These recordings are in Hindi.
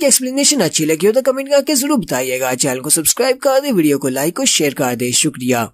एक्सप्लेनेशन अच्छी लगी हो तो कमेंट करके जरूर बताइएगा। चैनल को सब्सक्राइब कर दे, वीडियो को लाइक और शेयर कर दे। शुक्रिया।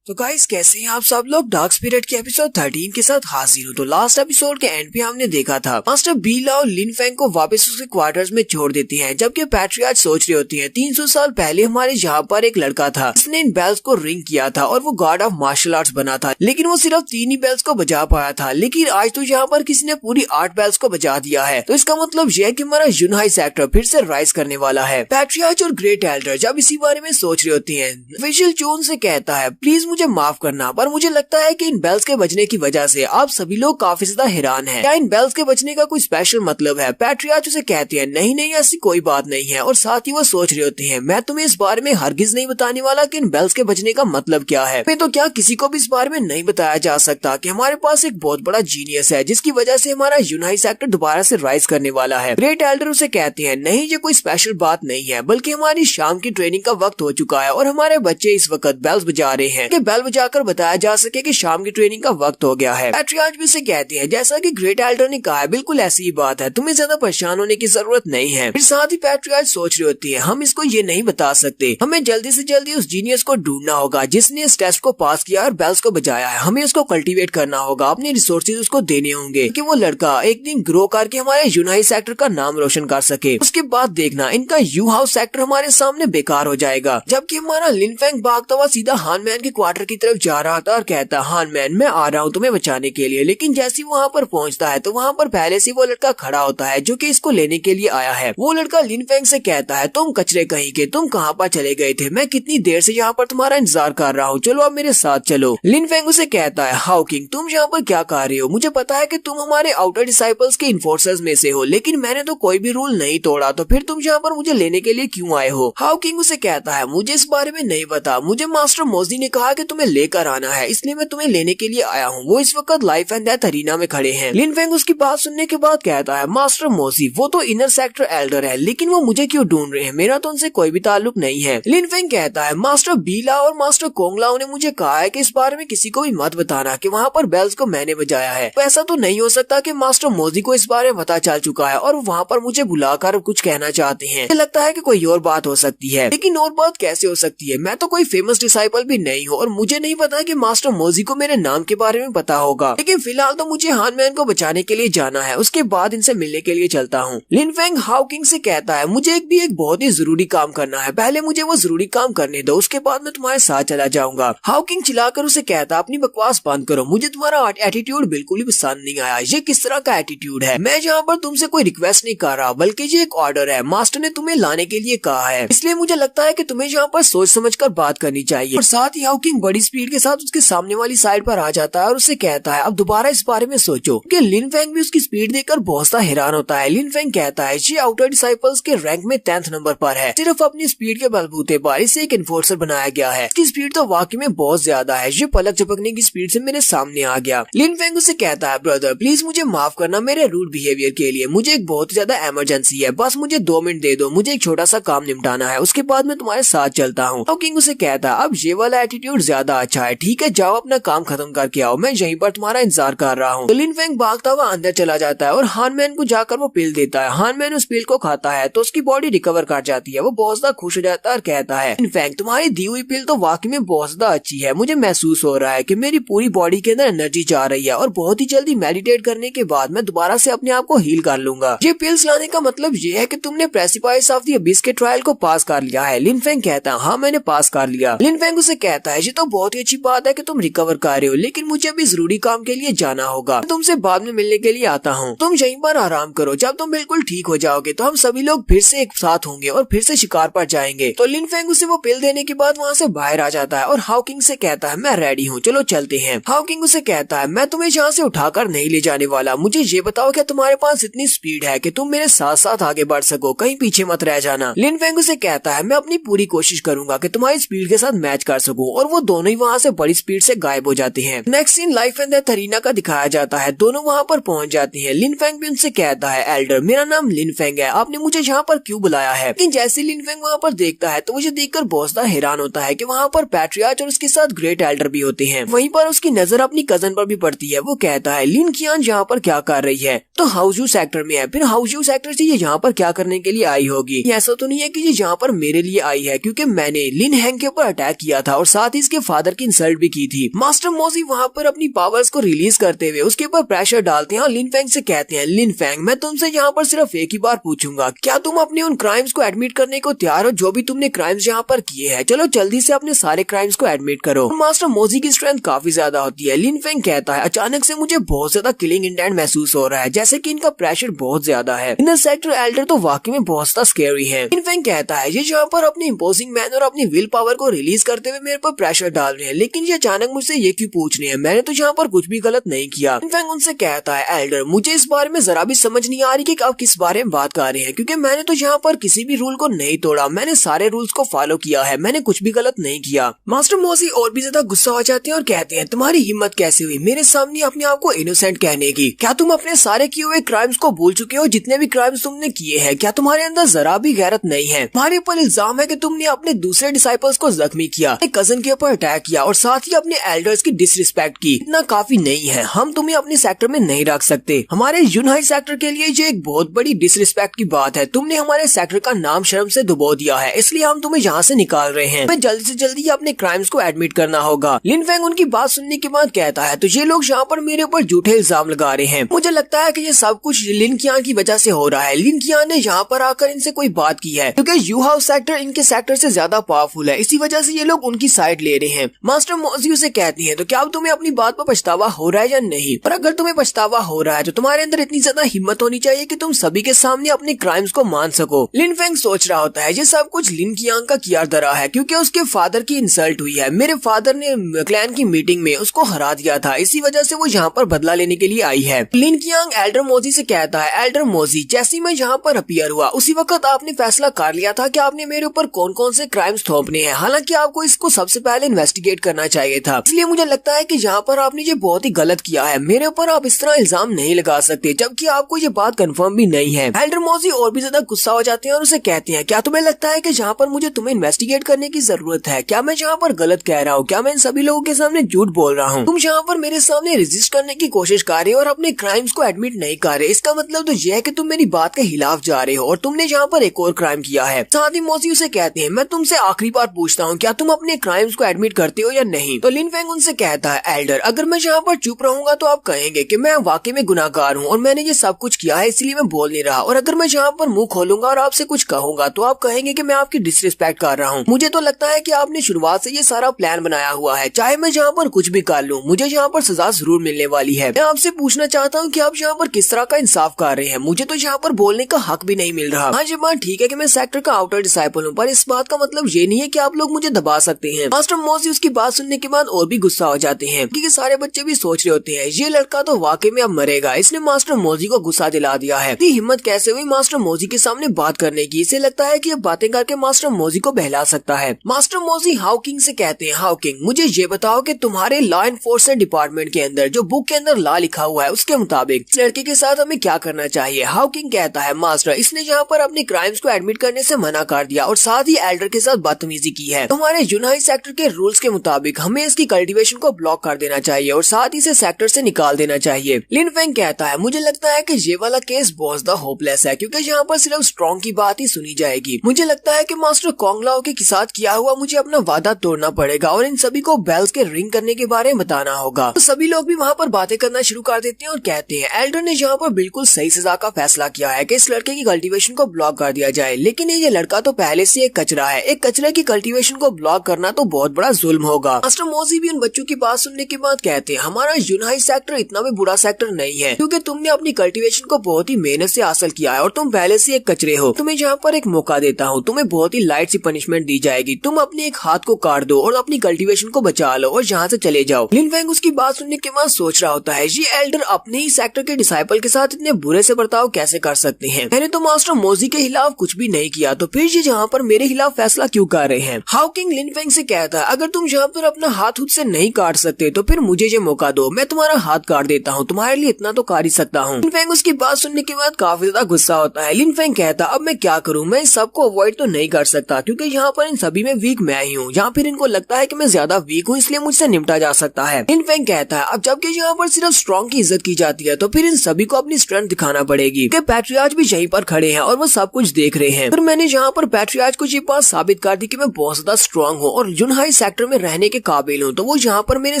तो गाइस कैसे हैं आप सब लोग। डार्क स्पिरिट के एपिसोड 13 के साथ हाजिर हूँ। तो लास्ट एपिसोड के एंड पे हमने देखा था मास्टर बीला और लिन फेंग को वापस उसके क्वार्टर्स में छोड़ देती हैं, जबकि पैट्रियार्च सोच रही होती हैं 300 साल पहले हमारे यहाँ पर एक लड़का था जिसने इन बेल्स को रिंग किया था और वो गॉड ऑफ मार्शल आर्ट्स बना था, लेकिन वो सिर्फ 3 ही बेल्स को बजा पाया था। लेकिन आज तो यहाँ पर किसी ने पूरी 8 बेल्स को बजा दिया है। तो इसका मतलब यह है कि हमारा यूनहाई सेक्टर फिर से राइज करने वाला है। पैट्रियार्च और ग्रेट एल्डर जब इसी बारे में सोच रही होती है, ऑफिशियल चोन से कहता है प्लीज मुझे माफ करना, पर मुझे लगता है कि इन बेल्स के बजने की वजह से आप सभी लोग काफी ज्यादा हैरान हैं। क्या इन बेल्स के बजने का कोई स्पेशल मतलब है। पैट्रियार्च उसे कहती है नहीं नहीं ऐसी कोई बात नहीं है, और साथ ही वो सोच रही होती है मैं तुम्हें इस बारे में हरगिज नहीं बताने वाला कि इन बेल्स के बजने का मतलब क्या है। तो क्या किसी को भी इस बारे में नहीं बताया जा सकता कि हमारे पास एक बहुत बड़ा जीनियस है जिसकी वजह से हमारा यूनाई सेक्टर दोबारा से राइज करने वाला है। ग्रेट एल्डर उसे कहते हैं नहीं ये कोई स्पेशल बात नहीं है, बल्कि हमारी शाम की ट्रेनिंग का वक्त हो चुका है और हमारे बच्चे इस वक्त बेल्स बजा रहे हैं कि बेल बजाकर बताया जा सके कि शाम की ट्रेनिंग का वक्त हो गया है। पैट्रियार्च भी उसे कहती है जैसा कि ग्रेट एल्डर ने कहा है बिल्कुल ऐसी ही बात है, तुम्हें ज्यादा परेशान होने की जरूरत नहीं है। फिर साथ ही पैट्रियार्च सोच रही होती है हम इसको ये नहीं बता सकते, हमें जल्दी से जल्दी उस जीनियस को ढूंढना होगा जिसने इस टेस्ट को पास किया और बेल्स को बजाया है। हमें उसको कल्टीवेट करना होगा, अपने रिसोर्सेज उसको देने होंगे कि वो लड़का एक दिन ग्रो करके हमारे यूनाई सेक्टर का नाम रोशन कर सके। उसके बाद देखना इनका यू हाउस सेक्टर हमारे सामने बेकार हो जाएगा। जबकि हमारा लिन फेंग भागता हुआ सीधा हान मैन के क्वार्टर की तरफ जा रहा था और कहता हान मैन मैं आ रहा हूँ तुम्हें बचाने के लिए। लेकिन जैसे वहाँ पर पहुँचता है तो वहाँ पर पहले से वो लड़का खड़ा होता है जो कि इसको लेने के लिए आया है। वो लड़का लिन फेंग से कहता है तुम कचरे कहीं के, तुम कहाँ पर चले गए थे, मैं कितनी देर से यहाँ पर तुम्हारा इंतजार कर रहा हूँ, चलो अब मेरे साथ चलो। लिन फेंग उसे कहता है हाउ किंग तुम यहाँ पर क्या कर रहे हो, मुझे पता है कि तुम हमारे आउटर डिसाइपल्स के इन्फोर्सर्स में से हो, लेकिन मैंने तो कोई भी रूल नहीं तोड़ा, तो फिर तुम यहाँ पर मुझे लेने के लिए क्यों आए हो। हाउ किंग उसे कहता है मुझे इस बारे में नहीं पता, मुझे मास्टर मोजी ने कहा कि तुम्हें लेकर आना है इसलिए मैं तुम्हें लेने के लिए आया हूँ। वो इस वक्त लाइफ एंड डेथ अरीना में खड़े हैं। लिन फेंग उसकी बात सुनने के बाद कहता है मास्टर मोजी वो तो इनर सेक्टर एल्डर है, लेकिन वो मुझे क्यों ढूंढ रहे हैं, मेरा तो उनसे कोई भी ताल्लुक नहीं है। लिन फेंग कहता है मास्टर बीला और मास्टर कोंगलाओ ने मुझे कहा है कि इस बारे में किसी को भी मत बताना कि वहाँ पर बेल्स को मैंने बजाया है। तो ऐसा तो नहीं हो सकता कि मास्टर मोजी को इस बारे में पता चल चुका है और वहाँ पर मुझे बुलाकर कुछ कहना चाहते हैं। मुझे लगता है कि कोई और बात हो सकती है, लेकिन और बात कैसे हो सकती है, मैं तो कोई फेमस डिसाइपल भी नहीं हूँ और मुझे नहीं पता कि मास्टर मोजी को मेरे नाम के बारे में पता होगा। लेकिन फिलहाल तो मुझे हान मैन को बचाने के लिए जाना है, उसके बाद इनसे मिलने के लिए चलता हूँ। लिन फेंग हाउ किंग से कहता है मुझे एक बहुत ही जरूरी काम करना है, पहले मुझे वो जरूरी काम करने दो, उसके बाद मैं तुम्हारे साथ चला जाऊंगा। हाउ किंग चिल्लाकर उसे कहता है अपनी बकवास बंद करो, मुझे तुम्हारा एटीट्यूड बिल्कुल भी पसंद नहीं आया। ये किस तरह का एटीट्यूड है, मैं यहाँ पर तुमसे कोई रिक्वेस्ट नहीं कर रहा बल्कि ये एक ऑर्डर है, मास्टर ने तुम्हें लाने के लिए कहा है, इसलिए मुझे लगता है कि तुम्हें यहाँ पर सोच समझ कर बात करनी चाहिए। और साथ ही हाउ किंग बड़ी स्पीड के साथ उसके सामने वाली साइड पर आ जाता है और उसे कहता है अब दोबारा इस बारे में सोचो। कि लिन फेंग भी उसकी स्पीड देखकर बहुत सा हैरान होता है। लिन फेंग कहता है ये आउटर डिसाइपल्स के रैंक में 10th नंबर पर है, सिर्फ अपनी स्पीड के बलबूते पर इसे एक इन्फोर्सर बनाया गया है। इसकी स्पीड तो वाकई में बहुत ज्यादा है, ये पलक झपकने की स्पीड से मेरे सामने आ गया। लिन फेंग उसे कहता है ब्रदर प्लीज मुझे माफ करना मेरे रूड बिहेवियर के लिए, मुझे एक बहुत ज्यादा इमरजेंसी है, बस मुझे 2 मिनट दे दो, मुझे एक छोटा सा काम निपटाना है, उसके बाद मैं तुम्हारे साथ चलता हूँ। हाउ किंग उसे कहता है अब ये वाला एटीट्यूड ज्यादा अच्छा है, ठीक है जाओ अपना काम खत्म करके आओ, मैं यहीं पर तुम्हारा इंतजार कर रहा हूँ। तो लिन फेंग भागता हुआ अंदर चला जाता है और हान मैन को जाकर वो पिल देता है। हान मैन उस पिल को खाता है तो उसकी बॉडी रिकवर कर जाती है, वो बहुत ज्यादा खुश हो जाता है और कहता है लिन फेंग तुम्हारी दी हुई पिल तो वाकई में बहुत ज्यादा अच्छी है, मुझे महसूस हो रहा है कि मेरी पूरी बॉडी के अंदर एनर्जी जा रही है और बहुत ही जल्दी मेडिटेट करने के बाद मैं दोबारा से अपने आप को हील कर लूंगा। ये पिल्स लाने का मतलब ये है कि तुमने प्रेसिपाइस ऑफ द अबिस के ट्रायल को पास कर लिया है। लिन फेंग कहता है हाँ मैंने पास कर लिया। लिन फेंग उसे कहता है ये तो बहुत ही अच्छी बात है कि तुम रिकवर कर रहे हो, लेकिन मुझे अभी जरूरी काम के लिए जाना होगा, तुमसे बाद में मिलने के लिए आता हूँ, तुम यहीं पर आराम करो, जब तुम बिल्कुल ठीक हो जाओगे तो हम सभी लोग फिर से एक साथ होंगे और फिर से शिकार पर जाएंगे। तो लिन फेंग उसे वो पिल देने के बाद वहाँ से बाहर आ जाता है और हाउ किंग से कहता है मैं रेडी हूँ चलो चलते हैं। हाउ किंग उसे कहता है मैं तुम्हें यहाँ से उठाकर नहीं ले जाने वाला, मुझे ये बताओ क्या तुम्हारे पास इतनी स्पीड है कि तुम मेरे साथ साथ आगे बढ़ सको, कहीं पीछे मत रह जाना। लिन फेंग उसे कहता है मैं अपनी पूरी कोशिश करूंगा कि तुम्हारी स्पीड के साथ मैच कर सकूं, और वो दोनों ही वहाँ से बड़ी स्पीड से गायब हो जाते हैं। Next scene life and death arena का दिखाया जाता है। दोनों वहाँ पर पहुँच जाते हैं। लिन फेंग भी उनसे कहता है, एल्डर मेरा नाम लिन फेंग है, आपने मुझे यहाँ पर क्यों बुलाया है? लेकिन जैसे लिन फेंग वहाँ पर देखता है तो मुझे देखकर बहुत ज्यादा हैरान होता है कि वहाँ पर पैट्रियार्च और उसके साथ ग्रेट एल्डर भी होते हैं। वहीं पर उसकी नजर अपनी कजन पर भी पड़ती है। वो कहता है, लिन कियान यहाँ पर क्या कर रही है? तो हाउजू सेक्टर में है। फिर हाउजू सेक्टर से ये यहाँ पर क्या करने के लिए आई होगी? ऐसा तो नहीं है कि ये यहाँ पर मेरे लिए आई है, क्योंकि मैंने लिन हैंग के ऊपर अटैक किया था और साथ ही इसके फादर की इंसल्ट भी की थी। मास्टर मोजी वहाँ पर अपनी पावर्स को रिलीज करते हुए उसके ऊपर प्रेशर डालते हैं और लिन फेंग से कहते हैं, लिन फेंग मैं तुमसे यहाँ पर सिर्फ एक ही बार पूछूंगा, क्या तुम अपने उन क्राइम्स को एडमिट करने को तैयार हो जो भी तुमने क्राइम्स यहाँ पर किए हैं? चलो जल्दी से अपने सारे क्राइम्स को एडमिट करो। मास्टर मोजी की स्ट्रेंथ काफी ज्यादा होती है। लिन फेंग कहता है, अचानक से मुझे बहुत ज्यादा किलिंग इंटेंट महसूस हो रहा है, जैसे कि इनका प्रेशर बहुत ज्यादा है। इनर सेक्टर एल्डर तो वाकई में बहुत ज्यादा स्कैरी है। लिन फेंग कहता है, ये यहाँ पर अपनी इम्पोजिंग मैन और अपनी विल पावर को रिलीज करते हुए मेरे पर प्रेशर डाल रहे हैं, लेकिन ये अचानक मुझसे ये क्यों पूछ रहे हैं? मैंने तो यहाँ पर कुछ भी गलत नहीं किया। लिन फेंग उनसे कहता है, एल्डर मुझे इस बारे में जरा भी समझ नहीं आ रही कि आप किस बारे में बात कर रहे हैं, क्योंकि मैंने तो यहाँ पर किसी भी रूल को नहीं तोड़ा, मैंने सारे रूल्स को फॉलो किया है, मैंने कुछ भी गलत नहीं किया। मास्टर मोजी और भी ज्यादा गुस्सा हो जाते हैं और कहते हैं, तुम्हारी हिम्मत कैसे हुई मेरे सामने अपने आप को इनोसेंट कहने की? क्या तुम अपने सारे किए हुए क्राइम्स को भूल चुके हो? जितने भी क्राइम्स तुमने किए हैं, क्या तुम्हारे अंदर जरा भी गैरत नहीं है? तुम्हारे ऊपर इल्जाम है कि तुमने अपने दूसरे डिसाइपल्स को जख्मी किया, अपने कजन के ऊपर अटैक किया और साथ ही अपने एल्डर्स की डिसरिस्पेक्ट की। इतना काफी नहीं है, हम तुम्हें अपने सेक्टर में नहीं रख सकते। हमारे यूनाइट सेक्टर के लिए ये एक बहुत बड़ी डिसरिस्पेक्ट की बात है। तुमने हमारे सेक्टर का नाम शर्म से डुबो दिया है, इसलिए हम तुम्हें यहाँ से निकाल रहे हैं। हमें जल्दी से जल्दी अपने क्राइम्स को एडमिट करना होगा। लिन फेंग उनकी बात सुनने के बाद कहता है, तो ये लोग यहाँ पर मेरे ऊपर झूठे इल्जाम लगा रहे हैं। मुझे लगता है कि ये सब कुछ लिन कियान की वजह से हो रहा है। लिन कियान ने यहाँ पर आकर इनसे कोई बात की है, क्योंकि यू हाउस सेक्टर इनके सेक्टर से ज्यादा पावरफुल है, इसी वजह से ये लोग उनकी साइड ले रहे हैं। मास्टर मोजी उसे कहती है, तो क्या अब तुम्हें अपनी बात पर पछतावा हो रहा है या नहीं? और अगर तुम्हें पछतावा हो रहा है तो तुम्हारे अंदर इतनी ज्यादा हिम्मत होनी चाहिए कि तुम सभी के सामने अपने क्राइम्स को मान सको। लिन फेंग सोच रहा होता है, ये सब कुछ लिन कियांग का किया धरा है, क्योंकि उसके फादर की इंसल्ट हुई है। मेरे फादर ने क्लैन की मीटिंग में उसको हरा दिया था, इसी वजह से वो यहाँ पर बदला लेने के लिए आई है। लिन कियांग एल्डर मोजी से कहता है, एल्डर मोजी जैसे ही मैं यहाँ पर अपीयर हुआ उसी वक्त आपने फैसला कर लिया था कि आपने मेरे ऊपर कौन कौन से क्राइम्स थोपने हैं। हालांकि आपको इसको सबसे पहले इन्वेस्टिगेट करना चाहिए था, इसलिए मुझे लगता है कि यहाँ पर आपने ये बहुत ही गलत किया है। मेरे ऊपर आप इस तरह इल्जाम नहीं लगा सकते, जबकि आपको ये बात कंफर्म भी नहीं है। एल्डर मोजी और भी ज्यादा गुस्सा हो जाते हैं और उसे कहते हैं, क्या तुम्हें लगता है कि यहाँ पर मुझे तुम्हें इन्वेस्टिगेट करने की जरूरत है? क्या मैं यहाँ पर गलत कह रहा हूँ? क्या मैं इन सभी लोगों के सामने झूठ बोल रहा हूँ? तुम यहाँ पर मेरे सामने रेजिस्ट करने की कोशिश कर रहे हो और अपने क्राइम्स को एडमिट नहीं कर रहे। इसका मतलब तो यह है कि तुम मेरी बात के खिलाफ जा रहे हो और तुमने यहाँ पर एक और क्राइम किया है। साथ ही मोजी उसे कहते हैं, मैं तुमसे आखिरी बार पूछता हूँ, क्या तुम अपने क्राइम्स को एडमिट करते हो या नहीं? तो लिन फेंग उनसे कहता है, एल्डर अगर मैं यहाँ पर चुप रहूंगा तो आप कहेंगे कि मैं वाकई में गुनाहगार हूँ और मैंने ये सब कुछ किया है, इसलिए मैं बोल नहीं रहा। और अगर मैं यहाँ पर मुंह खोलूंगा और आपसे कुछ कहूंगा तो आप कहेंगे कि मैं आपकी डिसरिस्पेक्ट कर रहा हूँ। मुझे तो लगता है कि आपने शुरुआत से ये सारा प्लान बनाया हुआ है। चाहे मैं यहाँ पर कुछ भी कर लूँ, मुझे यहाँ पर सजा जरूर मिलने वाली है। मैं आपसे पूछना चाहता हूँ कि आप यहाँ पर किस तरह का इंसाफ कर रहे हैं? मुझे तो यहाँ पर बोलने का हक भी नहीं मिल रहा। हाँ ये बात ठीक है कि मैं सेक्टर का आउटर डिसाइपल हूँ, पर इस बात का मतलब ये नहीं है कि आप लोग मुझे दबा सकते हैं। मास्टर मोजी उसकी बात सुनने के बाद और भी गुस्सा हो जाते हैं, क्योंकि सारे बच्चे भी सोच रहे होते हैं ये लड़का तो वाकई में अब मरेगा, इसने मास्टर मोजी को गुस्सा दिला दिया है। इतनी हिम्मत कैसे हुई मास्टर मोजी के सामने बात करने की? इसे लगता है कि अब बातें करके मास्टर मोजी को बहला सकता है। मास्टर मोजी हाउकिंग से कहते हैं, हाउकिंग मुझे ये बताओ कि तुम्हारे लॉ एनफोर्समेंट डिपार्टमेंट के अंदर जो बुक के अंदर लॉ लिखा हुआ है उसके मुताबिक इस लड़के के साथ हमें क्या करना चाहिए? हाउकिंग कहता है, मास्टर इसने यहाँ पर अपने क्राइम्स को एडमिट करने से मना कर दिया और साथ ही एल्डर के साथ बदतमीजी की है। तुम्हारे यूनाइट सेक्टर के रूल्स के मुताबिक हमें इसकी कल्टीवेशन को ब्लॉक कर देना चाहिए और साथ ही इसे सेक्टर से निकाल देना चाहिए। लिन फेंग कहता है, मुझे लगता है कि ये वाला केस बहुत ज्यादा होपलेस है, क्योंकि यहाँ पर सिर्फ स्ट्रॉन्ग की बात ही सुनी जाएगी। मुझे लगता है कि मास्टर कोंगलाओ के साथ किया हुआ मुझे अपना वादा तोड़ना पड़ेगा और इन सभी को बेल्स के रिंग करने के बारे में बताना होगा। तो सभी लोग भी वहाँ पर बातें करना शुरू कर देते हैं और कहते हैं, एल्डर ने यहाँ पर बिल्कुल सही सजा का फैसला किया है कि इस लड़के की कल्टीवेशन को ब्लॉक कर दिया जाए, लेकिन ये लड़का तो पहले से एक कचरा है। एक कचरे की कल्टीवेशन को ब्लॉक करना तो बहुत बड़ा जुल्म होगा। मास्टर मोजी भी उन बच्चों की बात सुनने के बाद कहते हैं, हमारा यूनाइट सेक्टर इतना भी बुरा सेक्टर नहीं है, क्योंकि तुमने अपनी कल्टीवेशन को बहुत ही मेहनत से हासिल किया है और तुम पहले से एक कचरे हो। तुम्हें यहाँ पर एक मौका देता हूँ, तुम्हें बहुत ही लाइट सी पनिशमेंट दी जाएगी। तुम अपने एक हाथ को काट दो और अपनी कल्टीवेशन को बचा लो और यहाँ से चले जाओ। लिन फेंग उसकी बात सुनने के बाद सोच रहा होता है, ये एल्डर अपने ही सेक्टर के डिसाइपल के साथ इतने बुरे से बर्ताव कैसे कर सकते हैं? मैंने तो मास्टर मोजी के खिलाफ कुछ भी नहीं किया, तो फिर ये यहाँ पर मेरे खिलाफ फैसला क्यों कर रहे हैं? हाउकिंग लिन फेंग से कहता है, अगर तुम यहाँ पर अपना हाथ खुद से नहीं काट सकते तो फिर मुझे ये मौका दो, मैं तुम्हारा हाथ काट देता हूँ, तुम्हारे लिए इतना तो कर ही सकता हूँ। लिन फेंग उसकी बात सुनने के बाद काफी ज्यादा गुस्सा होता है। लिन फेंग कहता अब मैं क्या करूँ, मैं इस सबको अवॉइड तो नहीं कर सकता क्योंकि यहाँ पर इन सभी में वीक मैं ही हूँ, यहाँ फिर इनको लगता है कि मैं ज्यादा वीक हूँ इसलिए मुझसे निपटा जा सकता है। लिन फेंग कहता है अब जबकि यहाँ पर सिर्फ स्ट्रॉन्ग की इज्जत की जाती है तो फिर इन सभी को अपनी स्ट्रेंथ दिखाना पड़ेगी कि पैट्रियार्च भी यहीं पर खड़े हैं और वो सब कुछ देख रहे हैं। फिर मैंने यहाँ पर पैट्रियार्च को ये बात साबित कर दी कि मैं बहुत ज्यादा स्ट्रॉन्ग हूँ और जुनहाई सेक्टर में रहने के काबिल हूँ, तो वो यहाँ पर मेरे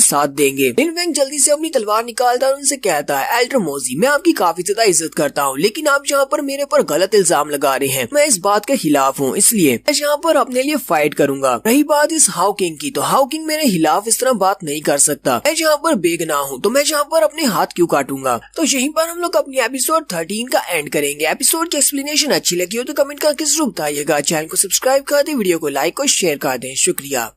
साथ देंगे। लिन फेंग जल्दी से अपनी तलवार निकालता है और उनसे कहता है एल्डर मोजी, मैं आपकी काफी ज्यादा इज्जत करता हूँ लेकिन आप यहाँ पर मेरे पर गलत इल्जाम लगा रहे हैं, मैं इस बात के खिलाफ हूँ, इसलिए मैं यहाँ पर अपने लिए फाइट करूंगा। रही बात इस हाउ किंग की, तो हाउ किंग मेरे खिलाफ इस तरह बात नहीं कर सकता, मैं यहाँ पर बेगुनाह हूँ तो मैं यहाँ पर अपने हाथ क्यों काटूंगा। तो यहीं पर हम लोग अपनी एपिसोड 13 का एंड करेंगे। एपिसोड की एक्सप्लेनेशन अच्छी लगी हो तो कमेंट करके जरूर बताइएगा। चैनल को सब्सक्राइब कर दे, वीडियो को लाइक और शेयर कर दें। शुक्रिया।